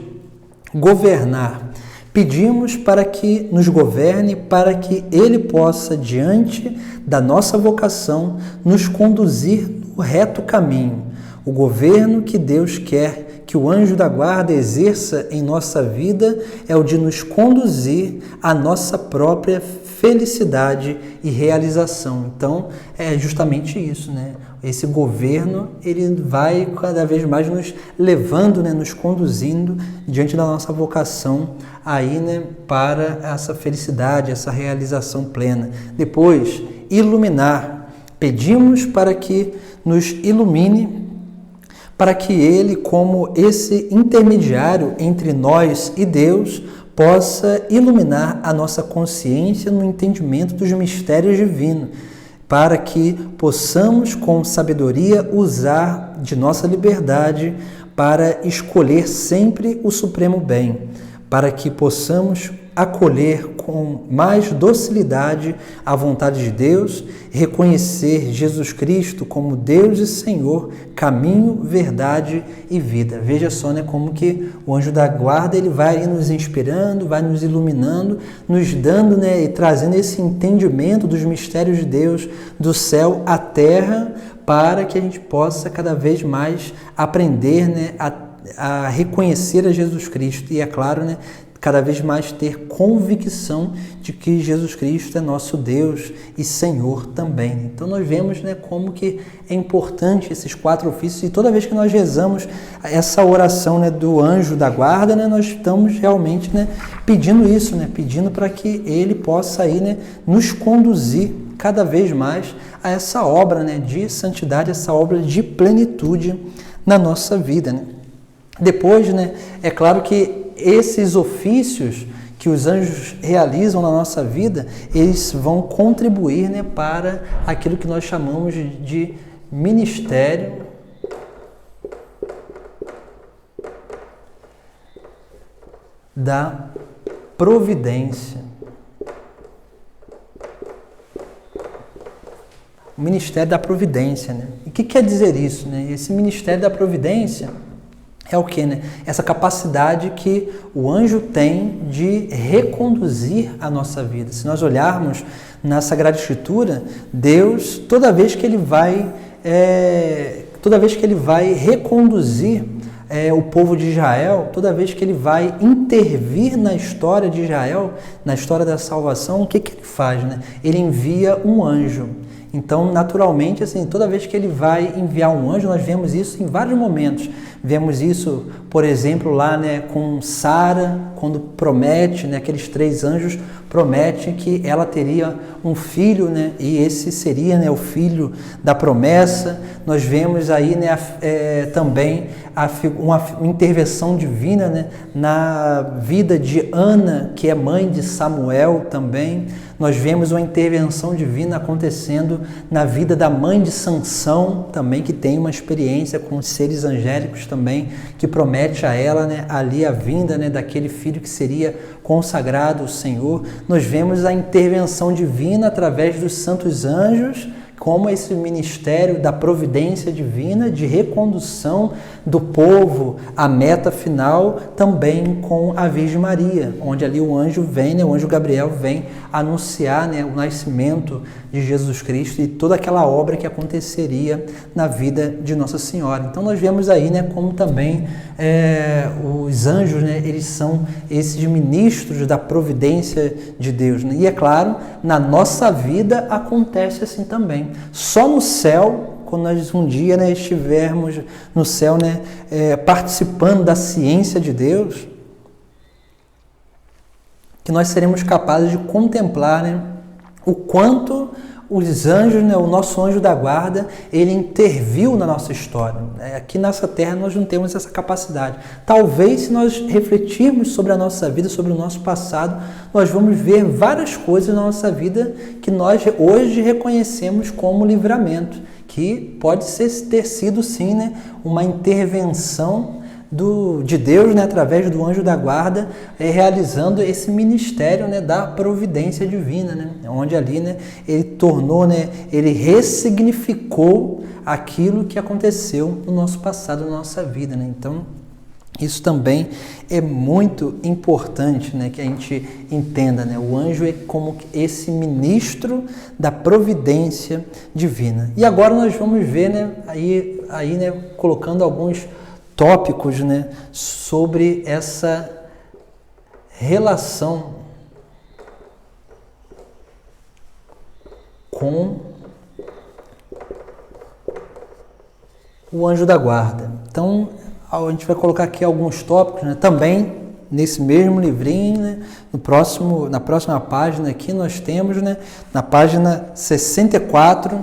governar. Pedimos para que nos governe, para que Ele possa, diante da nossa vocação, nos conduzir no reto caminho. O governo que Deus quer que o anjo da guarda exerça em nossa vida é o de nos conduzir à nossa própria felicidade e realização. Então, é justamente isso, né? Esse governo, ele vai cada vez mais nos levando, né, nos conduzindo diante da nossa vocação aí, né, para essa felicidade, essa realização plena. Depois, iluminar. Pedimos para que nos ilumine, para que Ele, como esse intermediário entre nós e Deus, possa iluminar a nossa consciência no entendimento dos mistérios divinos, para que possamos, com sabedoria, usar de nossa liberdade para escolher sempre o supremo bem, para que possamos acolher com mais docilidade a vontade de Deus e reconhecer Jesus Cristo como Deus e Senhor, caminho, verdade e vida. Veja só, né, como que o anjo da guarda, ele vai nos inspirando, vai nos iluminando, nos dando, né, e trazendo esse entendimento dos mistérios de Deus, do céu à terra, para que a gente possa cada vez mais aprender, né, a reconhecer a Jesus Cristo e, é claro, né, cada vez mais ter convicção de que Jesus Cristo é nosso Deus e Senhor também. Então nós vemos, né, como que é importante esses 4 ofícios, e toda vez que nós rezamos essa oração, né, do anjo da guarda, né, nós estamos realmente, né, pedindo isso, né, pedindo para que ele possa aí, né, nos conduzir cada vez mais a essa obra, né, de santidade, essa obra de plenitude na nossa vida, né. Depois, né, é claro que esses ofícios que os anjos realizam na nossa vida, eles vão contribuir, né, para aquilo que nós chamamos de ministério da providência. O ministério da providência, né? E o que quer dizer isso, né? Esse ministério da providência é o quê, né? Essa capacidade que o anjo tem de reconduzir a nossa vida. Se nós olharmos na Sagrada Escritura, Deus, toda vez que ele vai reconduzir o povo de Israel, toda vez que ele vai intervir na história de Israel, na história da salvação, o que ele faz, né? Ele envia um anjo. Então, naturalmente, assim, toda vez que ele vai enviar um anjo, nós vemos isso em vários momentos. Vemos isso, por exemplo, lá, né, com Sara, quando promete, né, aqueles 3 anjos prometem que ela teria um filho, né, e esse seria, né, o filho da promessa. Nós vemos aí, né, também uma intervenção divina, né, na vida de Ana, que é mãe de Samuel também. Nós vemos uma intervenção divina acontecendo na vida da mãe de Sansão também, que tem uma experiência com os seres angélicos também, que promete a ela, né, ali a vinda, né, daquele filho que seria consagrado ao Senhor. Nós vemos a intervenção divina através dos santos anjos, como esse ministério da providência divina, de recondução do povo à meta final, também com a Virgem Maria, onde ali o anjo vem, né, o anjo Gabriel vem anunciar, né, o nascimento de Jesus Cristo e toda aquela obra que aconteceria na vida de Nossa Senhora. Então nós vemos aí, né, como também os anjos, né, eles são esses ministros da providência de Deus, né? E é claro, na nossa vida acontece assim também. Só no céu, quando nós um dia, né, estivermos no céu, né, participando da ciência de Deus, que nós seremos capazes de contemplar, né, o quanto os anjos, né, o nosso anjo da guarda, ele interviu na nossa história. Aqui nessa terra nós não temos essa capacidade. Talvez, se nós refletirmos sobre a nossa vida, sobre o nosso passado, nós vamos ver várias coisas na nossa vida que nós hoje reconhecemos como livramento, que pode ter sido, sim, né, uma intervenção de Deus, né, através do anjo da guarda, realizando esse ministério, né, da providência divina, né, onde ali, né, ele tornou, né, ele ressignificou aquilo que aconteceu no nosso passado, na nossa vida, né? Então, isso também é muito importante, né, que a gente entenda, né? O anjo é como esse ministro da providência divina. E agora nós vamos ver, né, aí, né, colocando alguns tópicos, né, sobre essa relação com o anjo da guarda. Então, a gente vai colocar aqui alguns tópicos, né, também nesse mesmo livrinho, né, na próxima página aqui nós temos, né, na página 64,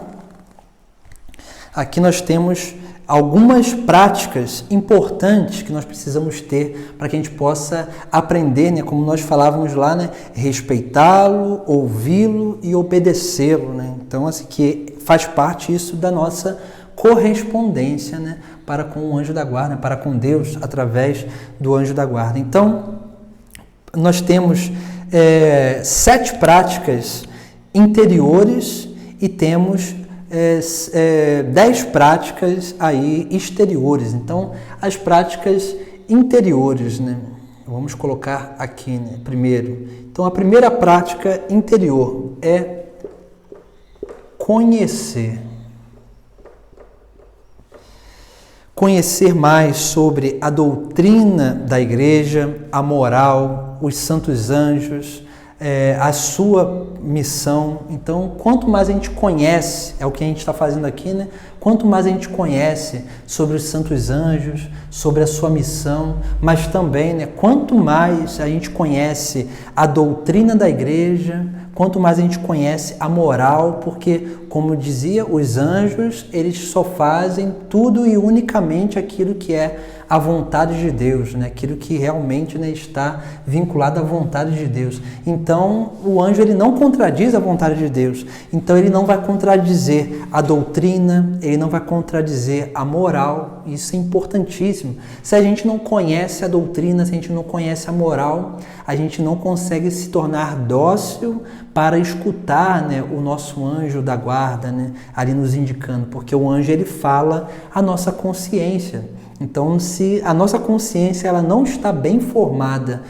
aqui nós temos algumas práticas importantes que nós precisamos ter para que a gente possa aprender, né, como nós falávamos lá, né, respeitá-lo, ouvi-lo e obedecê-lo, né? Então, assim, que faz parte isso da nossa correspondência, né, para com o anjo da guarda, para com Deus através do anjo da guarda. Então, nós temos 7 práticas interiores e temos 10 práticas aí exteriores. Então, as práticas interiores, né? Vamos colocar aqui, né, primeiro. Então, a primeira prática interior é conhecer. Conhecer mais sobre a doutrina da igreja, a moral, os santos anjos, a sua missão. Então, quanto mais a gente conhece, é o que a gente está fazendo aqui, né? Quanto mais a gente conhece sobre os santos anjos, sobre a sua missão, mas também, né, quanto mais a gente conhece a doutrina da igreja, quanto mais a gente conhece a moral, porque, como dizia, os anjos, eles só fazem tudo e unicamente aquilo que é a vontade de Deus, né? Aquilo que realmente, né, está vinculado à vontade de Deus. Então, o anjo ele não contradiz a vontade de Deus. Então, ele não vai contradizer a doutrina, ele não vai contradizer a moral. Isso é importantíssimo. Se a gente não conhece a doutrina, se a gente não conhece a moral, a gente não consegue se tornar dócil para escutar, né, o nosso anjo da guarda, né, ali nos indicando, porque o anjo ele fala a nossa consciência. Então, se a nossa consciência ela não está bem formada,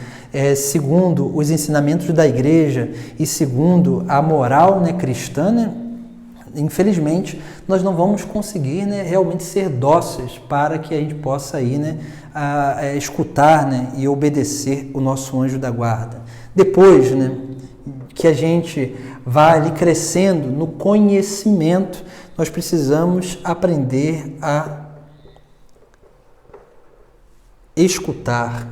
segundo os ensinamentos da igreja e segundo a moral, né, cristã, né, infelizmente, nós não vamos conseguir, né, realmente ser dóceis para que a gente possa ir, né, escutar, né, e obedecer o nosso anjo da guarda. Depois, né, que a gente vai ali crescendo no conhecimento, nós precisamos aprender a escutar.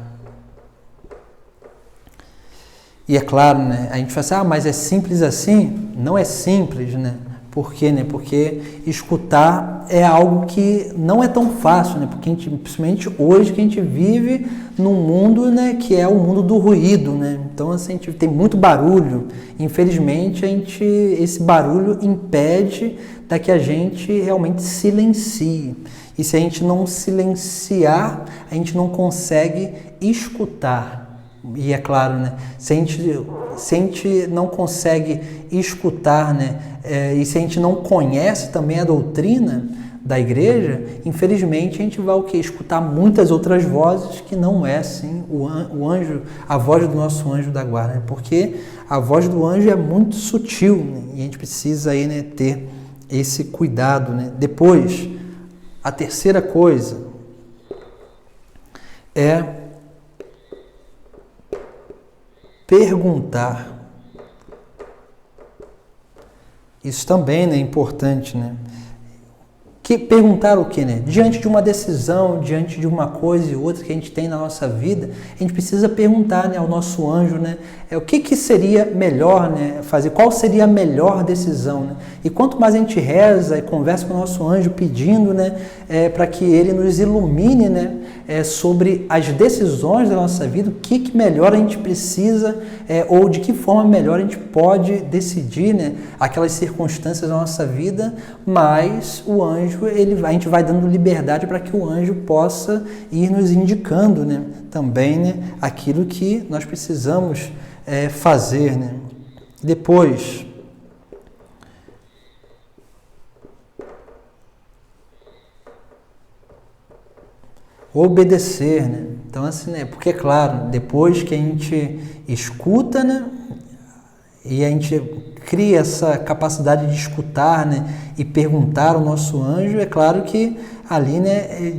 E é claro, né, a gente fala assim, mas é simples assim? Não é simples, né? Por quê, né? Porque escutar é algo que não é tão fácil, né? Porque a gente, principalmente hoje que a gente vive num mundo, né, que é o mundo do ruído, né? Então assim, a gente tem muito barulho. Infelizmente, esse barulho impede da que a gente realmente silencie. E se a gente não silenciar, a gente não consegue escutar. E é claro, né? Se a gente não consegue escutar, né? E se a gente não conhece também a doutrina da igreja, infelizmente a gente vai o quê? Escutar muitas outras vozes que não é assim o anjo, a voz do nosso anjo da guarda, né? Porque a voz do anjo é muito sutil, né? E a gente precisa aí, né, ter esse cuidado, né? Depois, a terceira coisa é perguntar. Isso também, né, é importante, né? Perguntar o quê, né? Diante de uma decisão, diante de uma coisa e outra que a gente tem na nossa vida, a gente precisa perguntar, né, ao nosso anjo, né, o que seria melhor, né, fazer, qual seria a melhor decisão, né? E quanto mais a gente reza e conversa com o nosso anjo pedindo, né, para que ele nos ilumine, né, sobre as decisões da nossa vida, o que melhor a gente precisa, ou de que forma melhor a gente pode decidir, né, aquelas circunstâncias da nossa vida, mas o anjo, a gente vai dando liberdade para que o anjo possa ir nos indicando, né, também, né, aquilo que nós precisamos fazer, né. Depois, obedecer, né? Então assim, né, porque claro, depois que a gente escuta, né, e a gente cria essa capacidade de escutar, né, e perguntar ao nosso anjo, é claro que ali, né,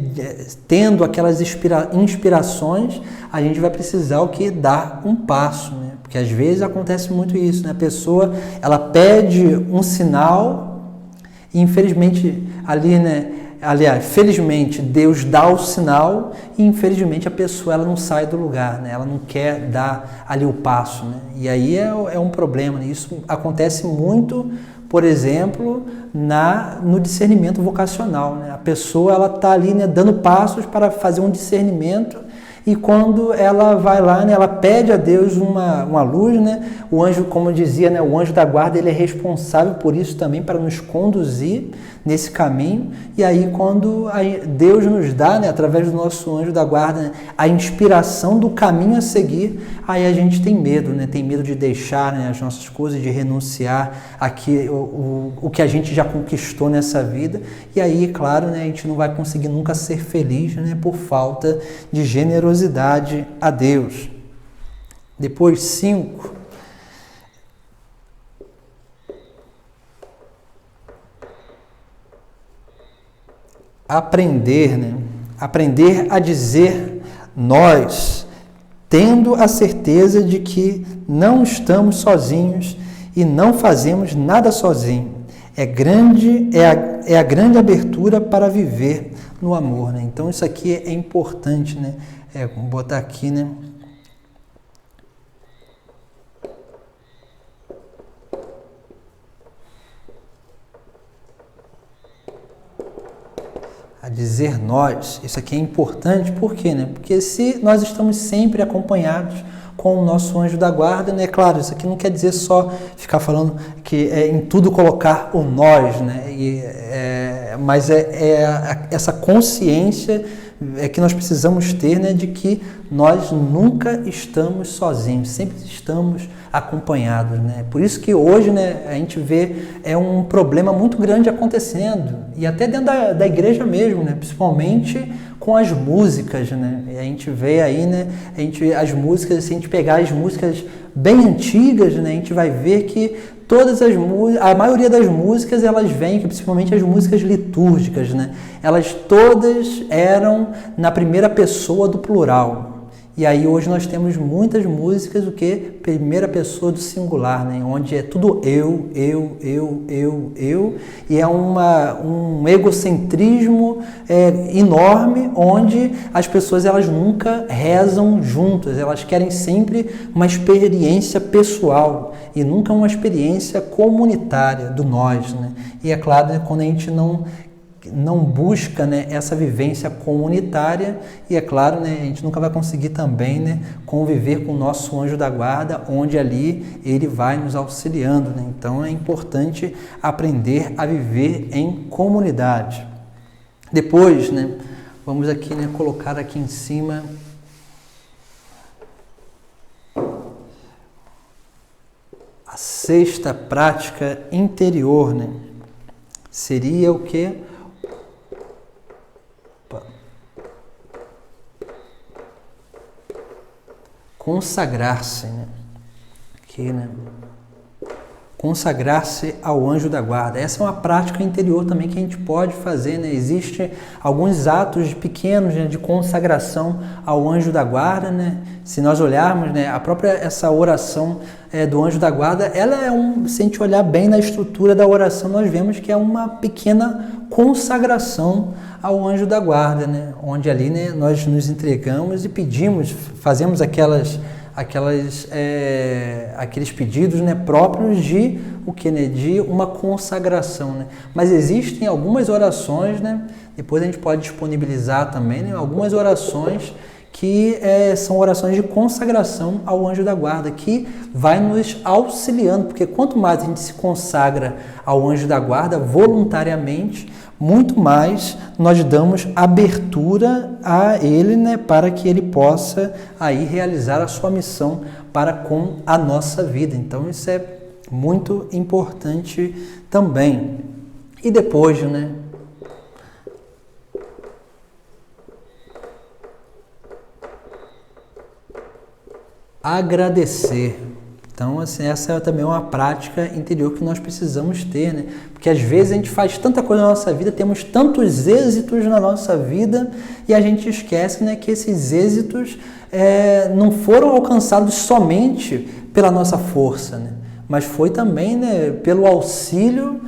tendo aquelas inspirações, a gente vai precisar o que? Dar um passo, né? Porque às vezes acontece muito isso, né? A pessoa, ela pede um sinal e infelizmente ali, né, aliás, felizmente Deus dá o sinal e infelizmente a pessoa ela não sai do lugar, né? Ela não quer dar ali o passo, né? E aí é um problema, né? Isso acontece muito, por exemplo, no discernimento vocacional, né? A pessoa ela está ali, né, dando passos para fazer um discernimento e quando ela vai lá, né, ela pede a Deus uma luz, né? O anjo, como eu dizia, né, o anjo da guarda ele é responsável por isso também, para nos conduzir nesse caminho. E aí quando Deus nos dá, né, através do nosso anjo da guarda, né, a inspiração do caminho a seguir, aí a gente tem medo, né? Tem medo de deixar, né, as nossas coisas, de renunciar aqui o que a gente já conquistou nessa vida. E aí, claro, né, a gente não vai conseguir nunca ser feliz, né, por falta de generosidade a Deus. Depois, 5. Aprender, né? Aprender a dizer nós, tendo a certeza de que não estamos sozinhos e não fazemos nada sozinho. É a grande abertura para viver no amor, né? Então isso aqui é importante, né? Vamos botar aqui, né? a dizer nós. Isso aqui é importante, por quê, né? Porque se nós estamos sempre acompanhados com o nosso anjo da guarda, né? Claro, isso aqui não quer dizer só ficar falando que em tudo colocar o nós, né? Mas essa consciência que nós precisamos ter, né, de que nós nunca estamos sozinhos, sempre estamos acompanhados, né? Por isso que hoje, né, a gente vê um problema muito grande acontecendo, e até dentro da igreja mesmo, né, principalmente com as músicas, né? E a gente vê aí, né, as músicas, se a gente pegar as músicas bem antigas, né, a gente vai ver que a maioria das músicas, elas vêm, principalmente as músicas litúrgicas, né? Elas todas eram na primeira pessoa do plural. E aí hoje nós temos muitas músicas, o que? Primeira pessoa do singular, né? Onde é tudo eu, e é um egocentrismo enorme, onde as pessoas elas nunca rezam juntas, elas querem sempre uma experiência pessoal e nunca uma experiência comunitária do nós, né? E é claro, né, quando a gente não busca, né, essa vivência comunitária, e é claro, né, a gente nunca vai conseguir também, né, conviver com o nosso anjo da guarda, onde ali ele vai nos auxiliando, né? Então é importante aprender a viver em comunidade. Depois, né, vamos aqui, né, colocar aqui em cima a sexta prática interior, né? Seria o quê? Consagrar-se, né? Consagrar-se ao anjo da guarda. Essa é uma prática interior também que a gente pode fazer, né? Existem alguns atos pequenos, né, de consagração ao anjo da guarda, né? Se nós olharmos, né, a própria essa oração do anjo da guarda, ela se a gente olhar bem na estrutura da oração, nós vemos que é uma pequena consagração ao anjo da guarda, né? Onde ali, né, nós nos entregamos e pedimos, fazemos aqueles pedidos, né, próprios de o que, né, de uma consagração, né? Mas existem algumas orações, né? Depois a gente pode disponibilizar também, né, algumas orações que são orações de consagração ao anjo da guarda, que vai nos auxiliando, porque quanto mais a gente se consagra ao anjo da guarda voluntariamente, muito mais nós damos abertura a ele, né, para que ele possa aí realizar a sua missão para com a nossa vida. Então isso é muito importante também. E depois, né, agradecer. Então, assim, essa é também uma prática interior que nós precisamos ter, né? Porque às vezes a gente faz tanta coisa na nossa vida, temos tantos êxitos na nossa vida e a gente esquece, né, que esses êxitos não foram alcançados somente pela nossa força, né? Mas foi também, né, pelo auxílio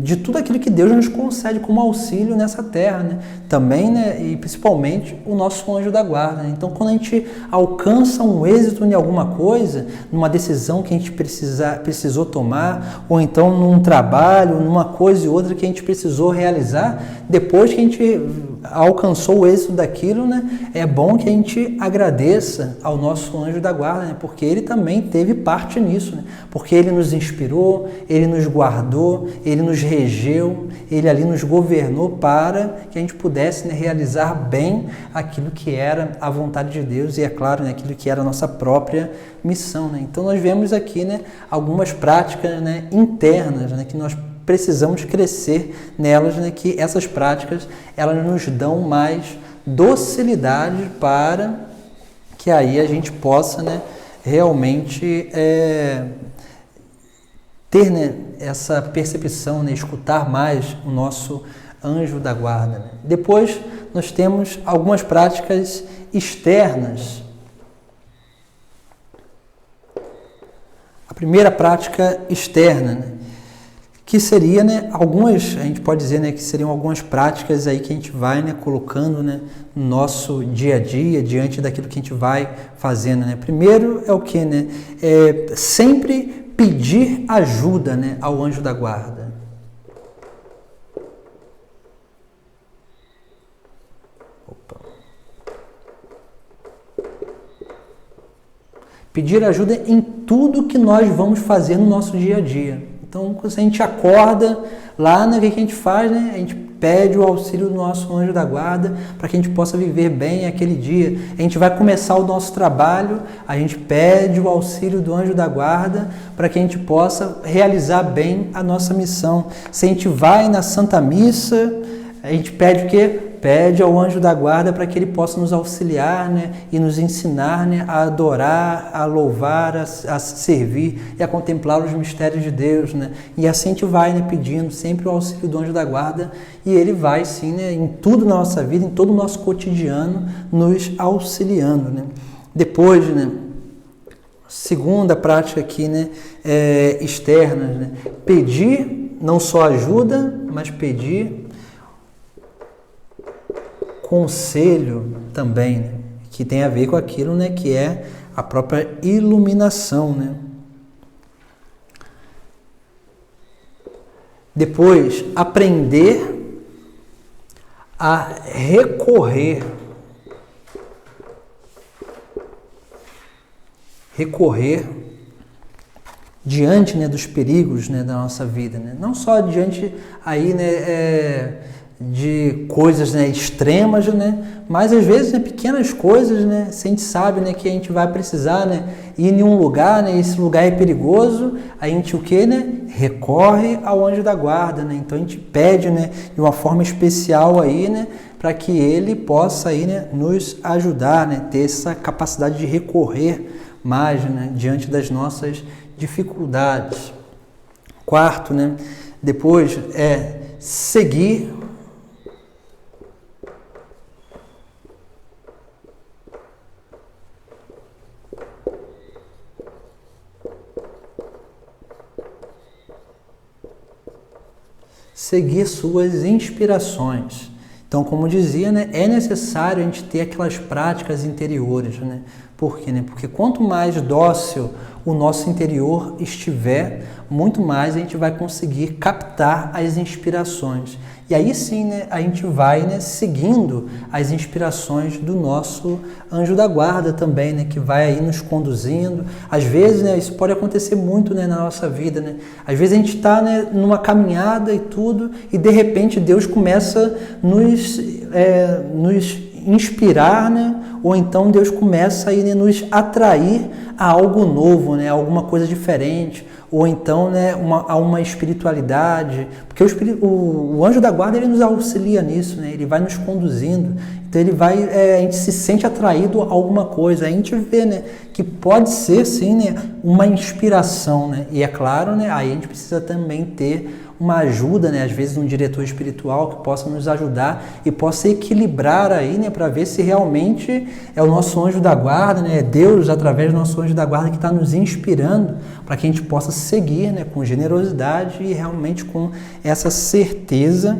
de tudo aquilo que Deus nos concede como auxílio nessa terra, né? Também, né, e principalmente o nosso anjo da guarda, né? Então, quando a gente alcança um êxito em alguma coisa, numa decisão que a gente precisou tomar, ou então num trabalho, numa coisa e outra que a gente precisou realizar, depois que a gente alcançou o êxito daquilo, né, é bom que a gente agradeça ao nosso anjo da guarda, né? Porque ele também teve parte nisso, né? Porque ele nos inspirou, ele nos guardou, ele nos regeu, ele ali nos governou para que a gente pudesse, né, realizar bem aquilo que era a vontade de Deus e, é claro, né, aquilo que era a nossa própria missão, né? Então nós vemos aqui, né, algumas práticas, né, internas, né, que nós precisamos crescer nelas, né, que essas práticas elas nos dão mais docilidade para que aí a gente possa, né, realmente ter, né, essa percepção, né, escutar mais o nosso anjo da guarda, né? Depois nós temos algumas práticas externas. A primeira prática externa, né, que seria, né, a gente pode dizer, né, que seriam algumas práticas aí que a gente vai, né, colocando, né, no nosso dia a dia, diante daquilo que a gente vai fazendo, né? Primeiro é o que, né? Sempre pedir ajuda, né, ao anjo da guarda. Pedir ajuda em tudo que nós vamos fazer no nosso dia a dia. Então, quando a gente acorda lá, né, o que a gente faz? Né? A gente pede o auxílio do nosso anjo da guarda para que a gente possa viver bem aquele dia. A gente vai começar o nosso trabalho, a gente pede o auxílio do anjo da guarda para que a gente possa realizar bem a nossa missão. Se a gente vai na Santa Missa, a gente pede o quê? Pede ao anjo da guarda para que ele possa nos auxiliar, né, e nos ensinar, né, a adorar, a louvar, a servir e a contemplar os mistérios de Deus, né? E assim a gente vai, né, pedindo sempre o auxílio do anjo da guarda e ele vai sim, né, em tudo na nossa vida, em todo o nosso cotidiano, nos auxiliando, né? Depois, né, segunda prática aqui, né, externa, né? Pedir não só ajuda, mas pedir conselho também, né? Que tem a ver com aquilo, né, que é a própria iluminação, né? Depois, aprender a recorrer diante, né, dos perigos, né, da nossa vida, né? Não só diante aí, né, de coisas, né, extremas, né, mas às vezes, né, pequenas coisas, né, se a gente sabe, né, que a gente vai precisar, né, ir em um lugar, né, esse lugar é perigoso, a gente o quê, né, recorre ao anjo da guarda, né? Então a gente pede, né, de uma forma especial aí, né, para que ele possa aí, né, nos ajudar, né, ter essa capacidade de recorrer mais, né, diante das nossas dificuldades. Quarto, né, depois seguir suas inspirações. Então, como dizia, né, é necessário a gente ter aquelas práticas interiores, né? Por quê, né? Porque quanto mais dócil o nosso interior estiver, muito mais a gente vai conseguir captar as inspirações. E aí sim, né, a gente vai, né, seguindo as inspirações do nosso anjo da guarda também, né, que vai aí nos conduzindo. Às vezes, né, isso pode acontecer muito, né, na nossa vida, né? Às vezes a gente está, né, numa caminhada e tudo, e de repente Deus começa a nos inspirar, né? Ou então Deus começa a, né, nos atrair a algo novo, né, alguma coisa diferente, ou então, né, a uma espiritualidade, porque o anjo da guarda ele nos auxilia nisso, né, ele vai nos conduzindo, então ele vai, a gente se sente atraído a alguma coisa, a gente vê, né, que pode ser sim, né, uma inspiração, né, e é claro, né, aí a gente precisa também ter uma ajuda, né, às vezes um diretor espiritual que possa nos ajudar e possa equilibrar aí, né, para ver se realmente é o nosso anjo da guarda, né, é Deus através do nosso anjo da guarda que está nos inspirando para que a gente possa seguir, né, com generosidade e realmente com essa certeza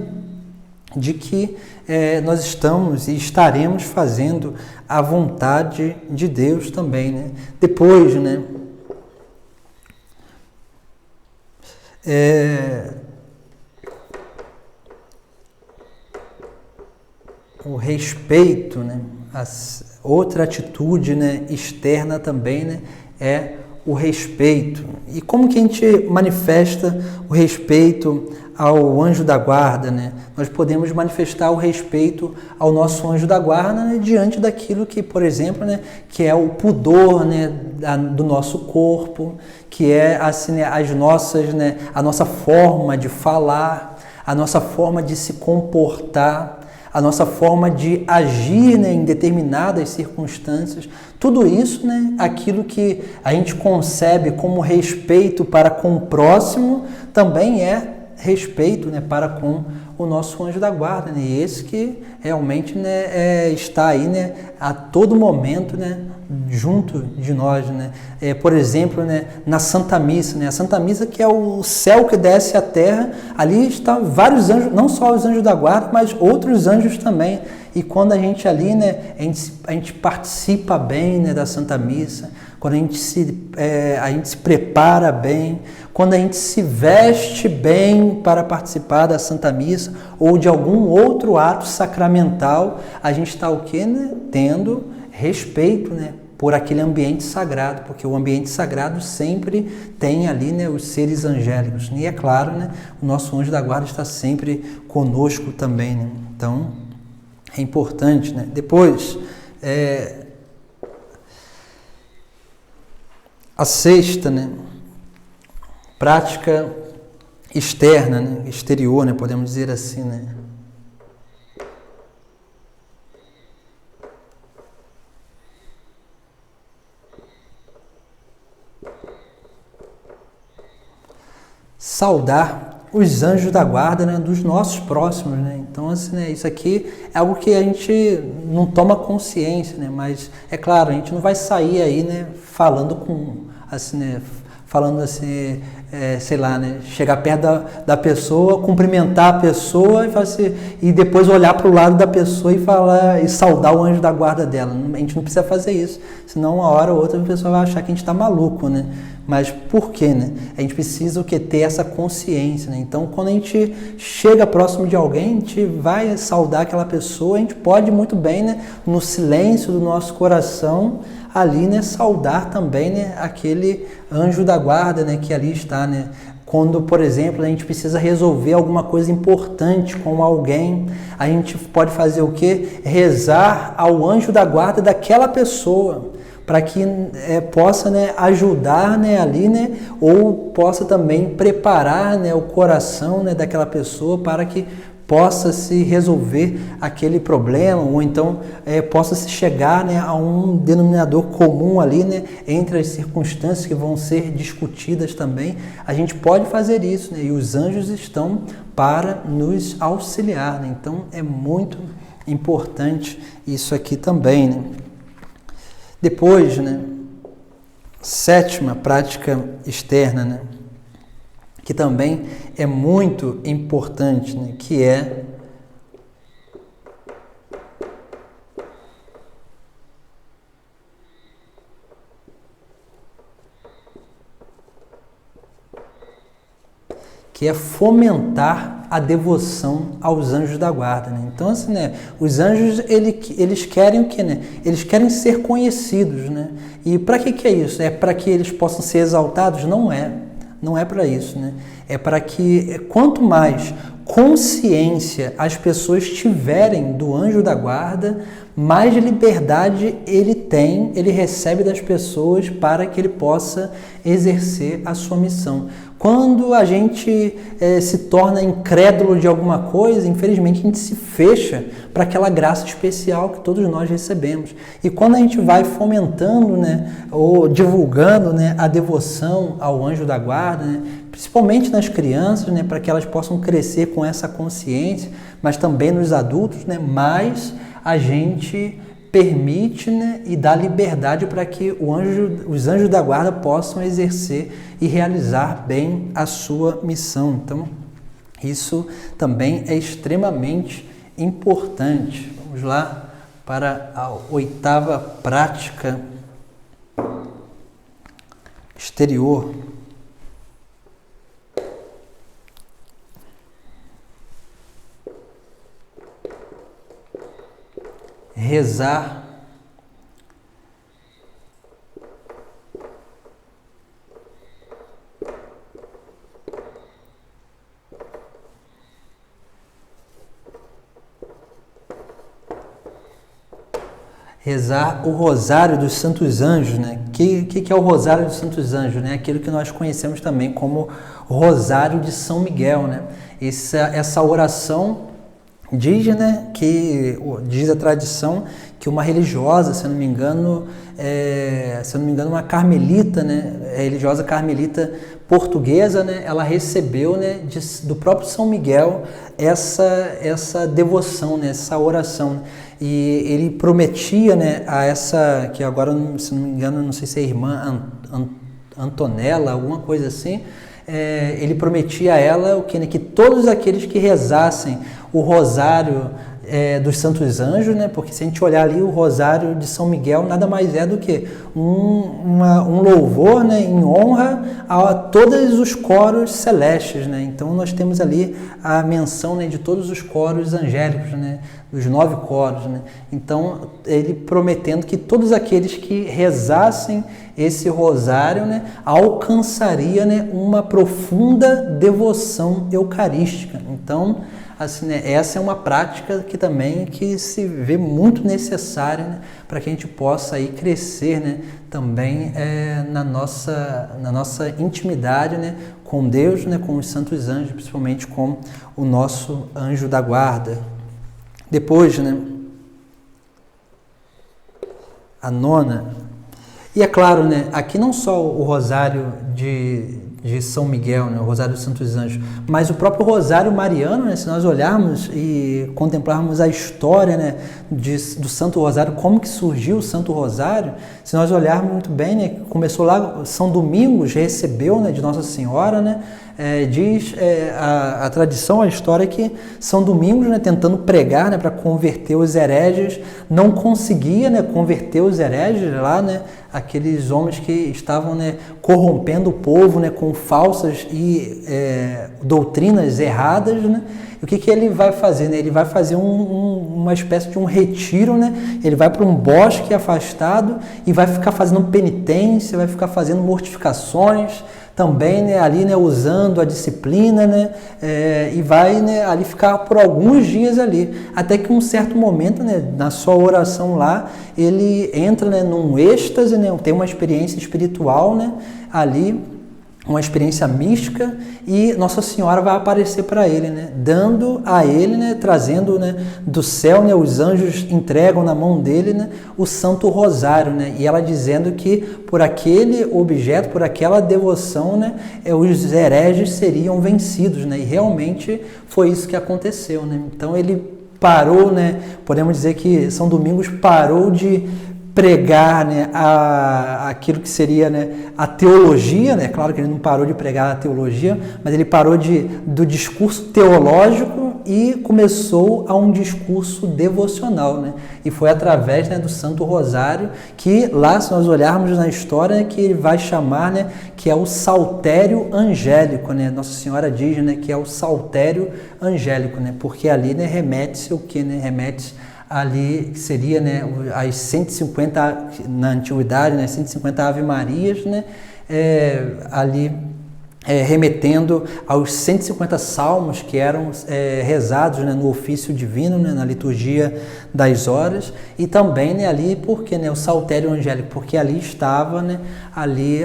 de que nós estamos e estaremos fazendo a vontade de Deus também, né? Depois, né, o respeito, né? Outra atitude, né, externa também, né, é o respeito. E como que a gente manifesta o respeito ao anjo da guarda, né? Nós podemos manifestar o respeito ao nosso anjo da guarda, né, diante daquilo que, por exemplo, né, que é o pudor, né, do nosso corpo, que é assim, né, as nossas, né, a nossa forma de falar, a nossa forma de se comportar, a nossa forma de agir, né, em determinadas circunstâncias. Tudo isso, né, aquilo que a gente concebe como respeito para com o próximo, também é respeito, né, para com o nosso anjo da guarda, né, e esse que realmente, né, está aí, né, a todo momento, né, junto de nós, né? Por exemplo, né, na Santa Missa, né? A Santa Missa que é o céu que desce à terra, ali estão vários anjos, não só os anjos da guarda, mas outros anjos também. E quando a gente ali, né, a gente participa bem, né, da Santa Missa, quando a gente se prepara bem, quando a gente se veste bem para participar da Santa Missa ou de algum outro ato sacramental, a gente está o quê, né? Tendo respeito, né, por aquele ambiente sagrado, porque o ambiente sagrado sempre tem ali, né, os seres angélicos. E é claro, né, o nosso anjo da guarda está sempre conosco também, né? Então, é importante, né? Depois, a sexta, né, prática externa, né, exterior, né, podemos dizer assim, né? Saudar os anjos da guarda, né, dos nossos próximos, né? Então, assim, né, isso aqui é algo que a gente não toma consciência, né? Mas é claro, a gente não vai sair aí, né, falando com, assim, né, falando assim, sei lá, né, chegar perto da pessoa, cumprimentar a pessoa e, assim, e depois olhar para o lado da pessoa e falar e saudar o anjo da guarda dela. A gente não precisa fazer isso, senão uma hora ou outra a pessoa vai achar que a gente está maluco, né? Mas por quê, né? A gente precisa ter essa consciência, né? Então, quando a gente chega próximo de alguém, a gente vai saudar aquela pessoa, a gente pode muito bem, né, no silêncio do nosso coração, ali, né, saudar também, né, aquele anjo da guarda, né, que ali está, né? Quando, por exemplo, a gente precisa resolver alguma coisa importante com alguém, a gente pode fazer o quê? Rezar ao anjo da guarda daquela pessoa, para que possa, né, ajudar, né, ali, né, ou possa também preparar, né, o coração, né, daquela pessoa para que possa se resolver aquele problema, ou então possa se chegar, né, a um denominador comum ali, né, entre as circunstâncias que vão ser discutidas também. A gente pode fazer isso, né, e os anjos estão para nos auxiliar, né? Então é muito importante isso aqui também, né? Depois, né, sétima prática externa, né, que também é muito importante, né, que é fomentar a devoção aos anjos da guarda, né? Então, assim, né, os anjos, eles querem o quê, né? Eles querem ser conhecidos, né? E para que é isso? É para que eles possam ser exaltados? Não é. Não é para isso, né? É para que, quanto mais consciência as pessoas tiverem do anjo da guarda, mais liberdade ele tem, ele recebe das pessoas para que ele possa exercer a sua missão. Quando a gente se torna incrédulo de alguma coisa, infelizmente a gente se fecha para aquela graça especial que todos nós recebemos. E quando a gente vai fomentando, né, ou divulgando, né, a devoção ao anjo da guarda, né, principalmente nas crianças, né, para que elas possam crescer com essa consciência, mas também nos adultos, né, mais a gente permite, né, e dá liberdade para que os anjos da guarda possam exercer e realizar bem a sua missão. Então, isso também é extremamente importante. Vamos lá para a oitava prática exterior. Rezar o Rosário dos Santos Anjos, né? Que é o Rosário dos Santos Anjos, né? Aquilo que nós conhecemos também como Rosário de São Miguel, né? Essa oração diz, né, diz a tradição que uma religiosa, se eu não me engano, uma carmelita, né, religiosa carmelita portuguesa, né, ela recebeu, né, do próprio São Miguel essa devoção, né, essa oração. E ele prometia, né, a essa, que agora, se não me engano, não sei se é a irmã Antonella, alguma coisa assim, ele prometia a ela o que, né, que todos aqueles que rezassem o rosário dos Santos Anjos, né? Porque se a gente olhar ali o Rosário de São Miguel, nada mais é do que um louvor, né, em honra a todos os coros celestes, né? Então nós temos ali a menção, né, de todos os coros angélicos, né? Os 9 coros, né? Então ele prometendo que todos aqueles que rezassem esse rosário, né, alcançaria, né, uma profunda devoção eucarística. Então, assim, né, essa é uma prática que também que se vê muito necessária, né, para que a gente possa aí crescer, né, também na nossa intimidade, né, com Deus, né, com os santos anjos, principalmente com o nosso anjo da guarda. Depois, né, a nona. E é claro, né, aqui não só o rosário de São Miguel, né, o rosário dos Santos Anjos, mas o próprio rosário mariano, né, se nós olharmos e contemplarmos a história, né, do Santo Rosário, como que surgiu o Santo Rosário, se nós olharmos muito bem, né, começou lá, São Domingos recebeu, né, de Nossa Senhora, né, diz a tradição, a história que São Domingos, né, tentando pregar, né, para converter os hereges, não conseguia, né, converter os hereges lá, né, aqueles homens que estavam, né, corrompendo o povo, né, com falsas e doutrinas erradas, né? E o que ele vai fazer, né? Ele vai fazer uma espécie de um retiro, né? Ele vai para um bosque afastado e vai ficar fazendo penitência, vai ficar fazendo mortificações, também, né, ali, né, usando a disciplina, né, e vai, né, ali ficar por alguns dias ali, até que um certo momento, né, na sua oração lá, ele entra, né, num êxtase, né, tem uma experiência espiritual, né, ali, uma experiência mística, e Nossa Senhora vai aparecer para ele, né, dando a ele, né, trazendo, né, do céu, né, os anjos entregam na mão dele, né, o Santo Rosário, né, e ela dizendo que por aquele objeto, por aquela devoção, né, os hereges seriam vencidos, né, e realmente foi isso que aconteceu, né. Então ele parou, né, podemos dizer que São Domingos parou de pregar, né, aquilo que seria, né, a teologia, né? Claro que ele não parou de pregar a teologia, mas ele parou do discurso teológico e começou a um discurso devocional, né? E foi através, né, do Santo Rosário que lá, se nós olharmos na história, né, que ele vai chamar, né, que é o saltério angélico, né? Nossa Senhora diz, né, que é o saltério angélico, né? Porque ali, né, remete-se o que, né? Remete ali seria, né, as 150, na antiguidade, né, 150 Ave-Marias, né, ali remetendo aos 150 salmos que eram rezados, né, no ofício divino, né, na liturgia das horas, e também, né, ali porque, né, o saltério angélico, porque ali estava, né, ali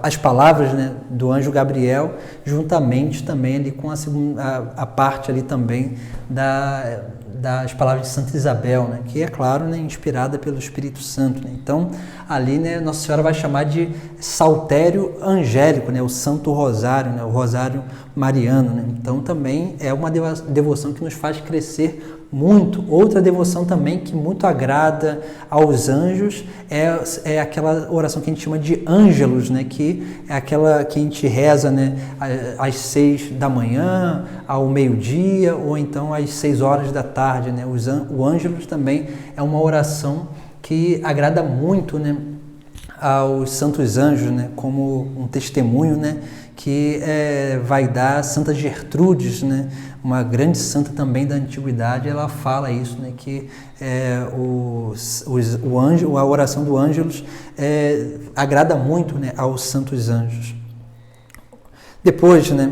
as palavras, né, do anjo Gabriel, juntamente também ali com a parte ali também das palavras de Santa Isabel, né, que é claro, né, inspirada pelo Espírito Santo, né? Então ali, né, Nossa Senhora vai chamar de saltério angélico, né, o Santo Rosário, né, o Rosário Mariano, né? Então também é uma devoção que nos faz crescer muito. Outra devoção também que muito agrada aos anjos é aquela oração que a gente chama de ângelos, né? Que é aquela que a gente reza, né, às 6 da manhã, ao meio-dia, ou então às 6 horas da tarde, né? O ângelos também é uma oração que agrada muito, né, aos santos anjos, né, como um testemunho, né, que vai dar Santa Gertrudes, né, uma grande santa também da antiguidade. Ela fala isso, né, que a oração do ângelos agrada muito, né, aos santos anjos. Depois, né,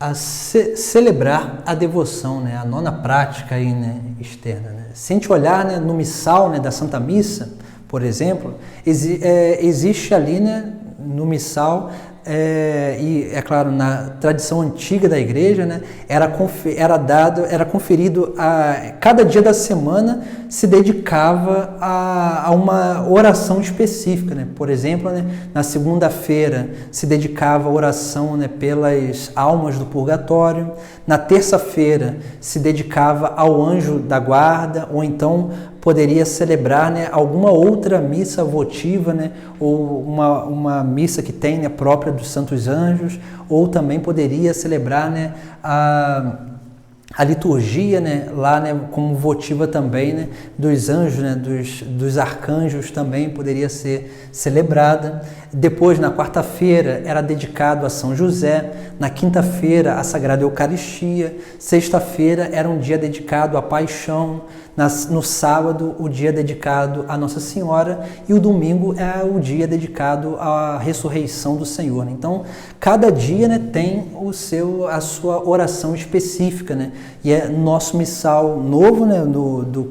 a celebrar a devoção, né, a nona prática aí, né, externa, né. Se a gente olhar, né, no missal, né, da Santa Missa, por exemplo, existe ali, né, no missal e é claro, na tradição antiga da igreja, né, era conferido a cada dia da semana se dedicava a uma oração específica, né? Por exemplo, né, na segunda-feira se dedicava a oração, né, pelas almas do purgatório. Na terça-feira se dedicava ao anjo da guarda, ou então poderia celebrar, né, alguma outra missa votiva, né, ou uma missa que tem, né, própria dos Santos Anjos, ou também poderia celebrar, né, a liturgia, né, lá, né, como votiva também, né, dos anjos, né, dos arcanjos também poderia ser celebrada. Depois, na quarta-feira, era dedicado a São José. Na quinta-feira, a Sagrada Eucaristia. Sexta-feira era um dia dedicado à Paixão. No sábado, o dia dedicado a Nossa Senhora, e o domingo é o dia dedicado à ressurreição do Senhor. Então, cada dia, né, tem a sua oração específica, né? E nosso missal novo, né,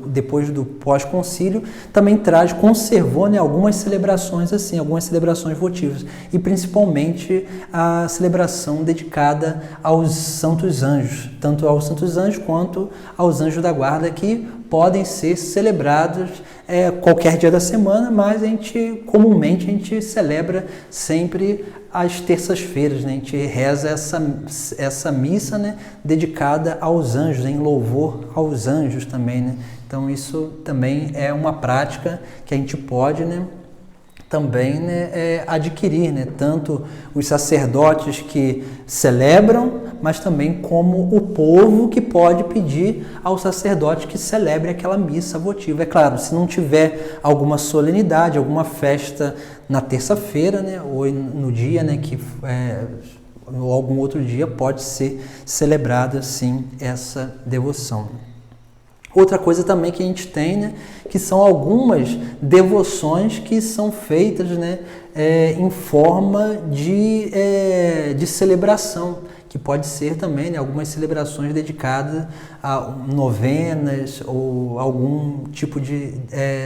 depois do pós-concílio, também conservou, né, algumas celebrações assim, algumas celebrações votivas, e principalmente a celebração dedicada aos Santos Anjos, tanto aos Santos Anjos quanto aos Anjos da Guarda, que podem ser celebrados qualquer dia da semana, mas comumente a gente celebra sempre às terças-feiras, né? A gente reza essa missa, né, dedicada aos anjos, em louvor aos anjos também, né? Então isso também é uma prática que a gente pode, né, também, né, adquirir, né, tanto os sacerdotes que celebram, mas também como o povo que pode pedir ao sacerdote que celebre aquela missa votiva. É claro, se não tiver alguma solenidade, alguma festa na terça-feira, né, ou no dia, né, ou algum outro dia, pode ser celebrada sim essa devoção. Outra coisa também que a gente tem, né, que são algumas devoções que são feitas, né, em forma de celebração, que pode ser também, né, algumas celebrações dedicadas a novenas ou algum tipo de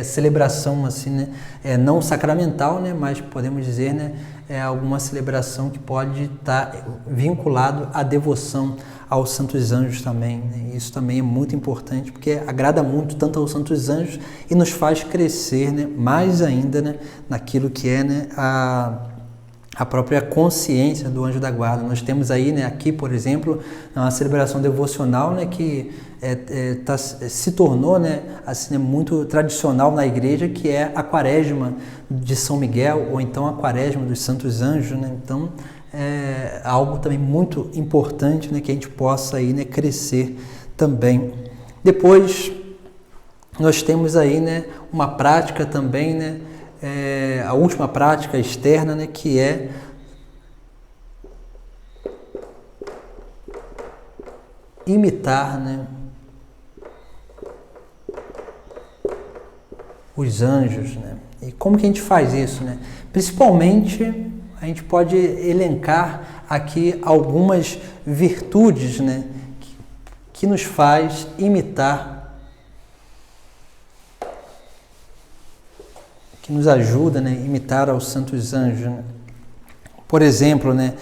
celebração assim, né, não sacramental, né, mas podemos dizer, né, alguma celebração que pode estar vinculado à devoção aos Santos Anjos também, né? Isso também é muito importante, porque agrada muito tanto aos Santos Anjos e nos faz crescer, né, mais ainda, né, naquilo que é, né, a própria consciência do anjo da guarda. Nós temos aí, né, aqui, por exemplo, uma celebração devocional, né, que se tornou, né, assim, muito tradicional na igreja, que é a Quaresma de São Miguel, ou então a Quaresma dos Santos Anjos, né? Então, é algo também muito importante, né, que a gente possa aí, né, crescer também. Depois, nós temos aí, né, uma prática também, né, a última prática externa, né, que é imitar, né, os anjos, né? E como que a gente faz isso, né? Principalmente, a gente pode elencar aqui algumas virtudes, né, que nos faz imitar, que nos ajuda, né, a imitar aos santos anjos, né? Por exemplo, né,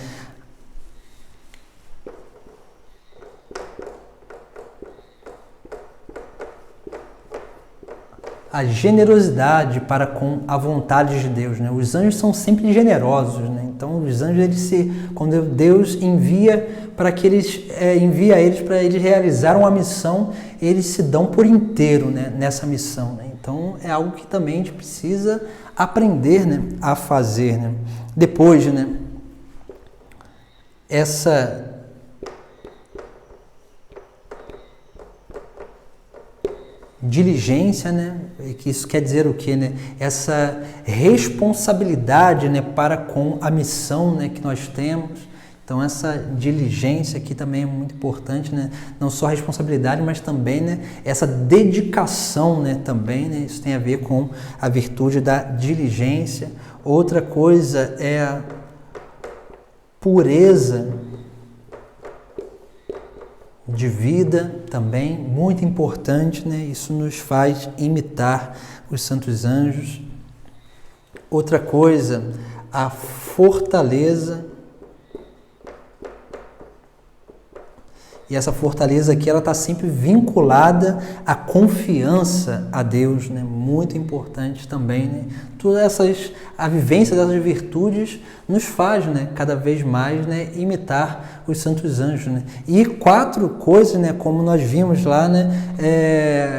a generosidade para com a vontade de Deus, né? Os anjos são sempre generosos, né? Então os anjos, quando Deus envia para que eles para eles realizar uma missão, eles se dão por inteiro, né, nessa missão, né? Então é algo que também a gente precisa aprender, né, a fazer, né? Depois, né, essa diligência, né? Que isso quer dizer o quê, né? Essa responsabilidade, né, para com a missão, né, que nós temos. Então essa diligência aqui também é muito importante, né? Não só a responsabilidade, mas também, né, essa dedicação, né, também, né? Isso tem a ver com a virtude da diligência. Outra coisa é a pureza de vida também, muito importante, né? Isso nos faz imitar os santos anjos. Outra coisa, a fortaleza E essa fortaleza aqui, ela está sempre vinculada à confiança a Deus, né? Muito importante também, né? A vivência dessas virtudes nos faz, né, cada vez mais, né, imitar os santos anjos, né? E 4 coisas, né, como nós vimos lá, né,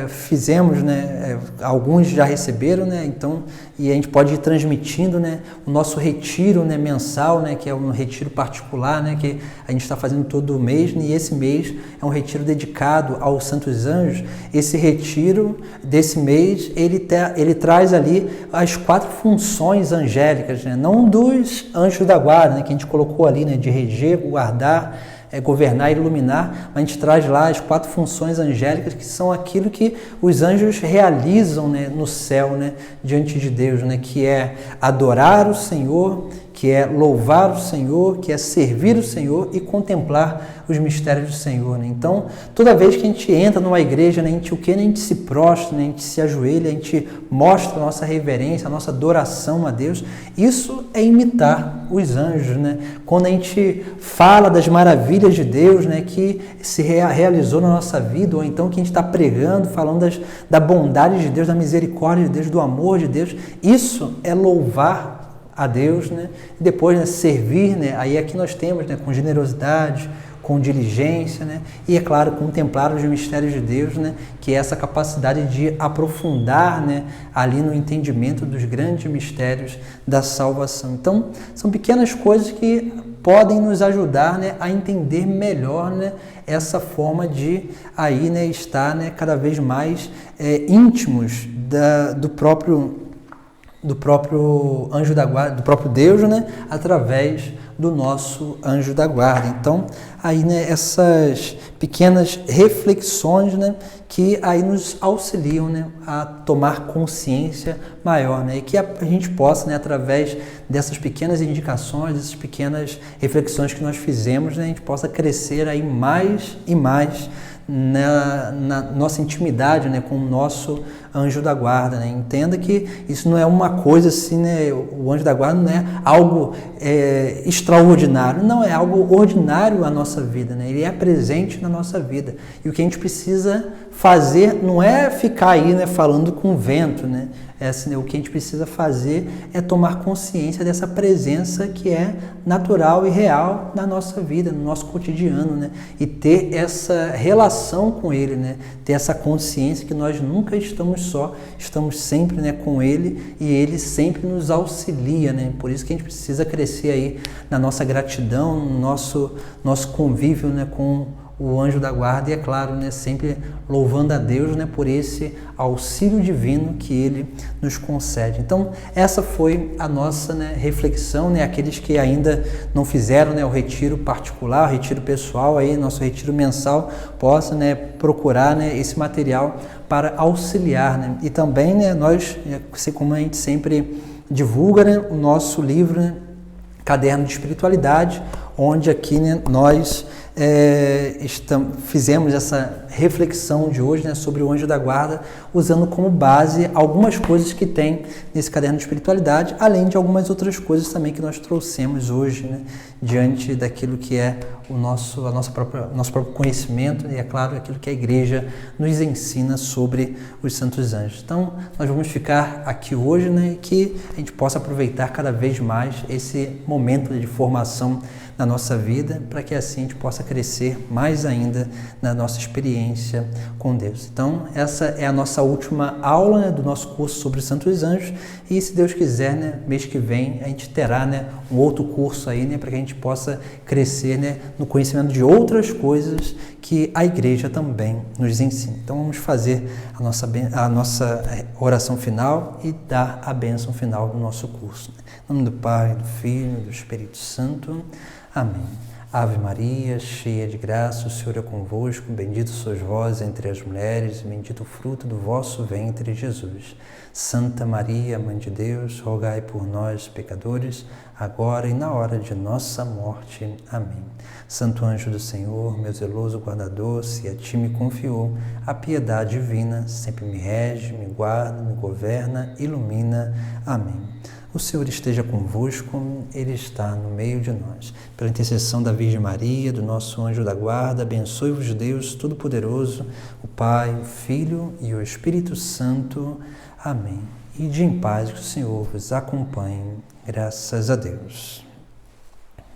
fizemos, né, alguns já receberam, né, então, e a gente pode ir transmitindo, né, o nosso retiro, né, mensal, né, que é um retiro particular, né, que a gente está fazendo todo mês, né, e esse mês é um retiro dedicado aos santos anjos. Esse retiro desse mês, ele traz ali as 4 funções angélicas, né, não dos anjos da guarda, né, que a gente colocou ali, né, de reger, guardar, governar e iluminar, mas a gente traz lá as 4 funções angélicas, que são aquilo que os anjos realizam, né, no céu, né, diante de Deus, né, que é adorar o Senhor, que é louvar o Senhor, que é servir o Senhor e contemplar os mistérios do Senhor, né? Então, toda vez que a gente entra numa igreja, né, a gente se prostra, né, a gente se ajoelha, a gente mostra a nossa reverência, a nossa adoração a Deus. Isso é imitar os anjos, né? Quando a gente fala das maravilhas de Deus, né, que se realizou na nossa vida, ou então que a gente está pregando, falando da bondade de Deus, da misericórdia de Deus, do amor de Deus, isso é louvar a Deus, né? E depois, né, servir, né? Aí aqui nós temos, né, com generosidade, com diligência, né? E é claro, contemplar os mistérios de Deus, né? Que é essa capacidade de aprofundar, né, ali no entendimento dos grandes mistérios da salvação. Então, são pequenas coisas que podem nos ajudar, né, a entender melhor, né, essa forma de aí, né, estar, né, cada vez mais íntimos do próprio anjo da guarda, do próprio Deus, né, através do nosso anjo da guarda. Então, aí, né, essas pequenas reflexões, né, que aí nos auxiliam, né, a tomar consciência maior, né, e que a gente possa, né, através dessas pequenas indicações, dessas pequenas reflexões que nós fizemos, né, a gente possa crescer aí mais e mais na nossa intimidade, né, com o nosso anjo da guarda, né? Entenda que isso não é uma coisa assim, né? O anjo da guarda não é algo extraordinário, não, é algo ordinário à nossa vida, né? Ele é presente na nossa vida. E o que a gente precisa fazer não é ficar aí, né, falando com o vento, né? Assim, né, o que a gente precisa fazer é tomar consciência dessa presença que é natural e real na nossa vida, no nosso cotidiano, né? E ter essa relação com Ele, né? Ter essa consciência que nós nunca estamos só, estamos sempre, né, com Ele, e Ele sempre nos auxilia, né? Por isso que a gente precisa crescer aí na nossa gratidão, no nosso convívio, né, com o anjo da guarda, e é claro, né, sempre louvando a Deus, né, por esse auxílio divino que Ele nos concede. Então, essa foi a nossa, né, reflexão, né, aqueles que ainda não fizeram, né, o retiro particular, o retiro pessoal, aí, nosso retiro mensal, possa, né, procurar, né, esse material para auxiliar, né, e também, né, nós, assim como a gente sempre divulga, né, o nosso livro, né, Caderno de Espiritualidade, onde aqui, né, nós fizemos essa reflexão de hoje, né, sobre o anjo da guarda, usando como base algumas coisas que tem nesse caderno de espiritualidade, além de algumas outras coisas também que nós trouxemos hoje, né, diante daquilo que é nosso próprio conhecimento e, é claro, aquilo que a igreja nos ensina sobre os santos anjos. Então, nós vamos ficar aqui hoje, né, e que a gente possa aproveitar cada vez mais esse momento de formação na nossa vida, para que assim a gente possa crescer mais ainda na nossa experiência com Deus. Então, essa é a nossa última aula, né, do nosso curso sobre os santos anjos, e se Deus quiser, né, mês que vem a gente terá, né, um outro curso aí, né, para que a gente possa crescer, né, no conhecimento de outras coisas que a igreja também nos ensina. Então, vamos fazer a nossa oração final e dar a bênção final do nosso curso. Em nome do Pai, do Filho e do Espírito Santo. Amém. Ave Maria, cheia de graça, o Senhor é convosco, bendito sois vós entre as mulheres, bendito o fruto do vosso ventre, Jesus. Santa Maria, Mãe de Deus, rogai por nós, pecadores, agora e na hora de nossa morte. Amém. Santo anjo do Senhor, meu zeloso guardador, se a ti me confiou, a piedade divina sempre me rege, me guarda, me governa, ilumina. Amém. O Senhor esteja convosco, Ele está no meio de nós. Pela intercessão da Virgem Maria, do nosso anjo da guarda, abençoe-vos Deus Todo-Poderoso, o Pai, o Filho e o Espírito Santo. Amém. Ide em paz, que o Senhor vos acompanhe. Graças a Deus.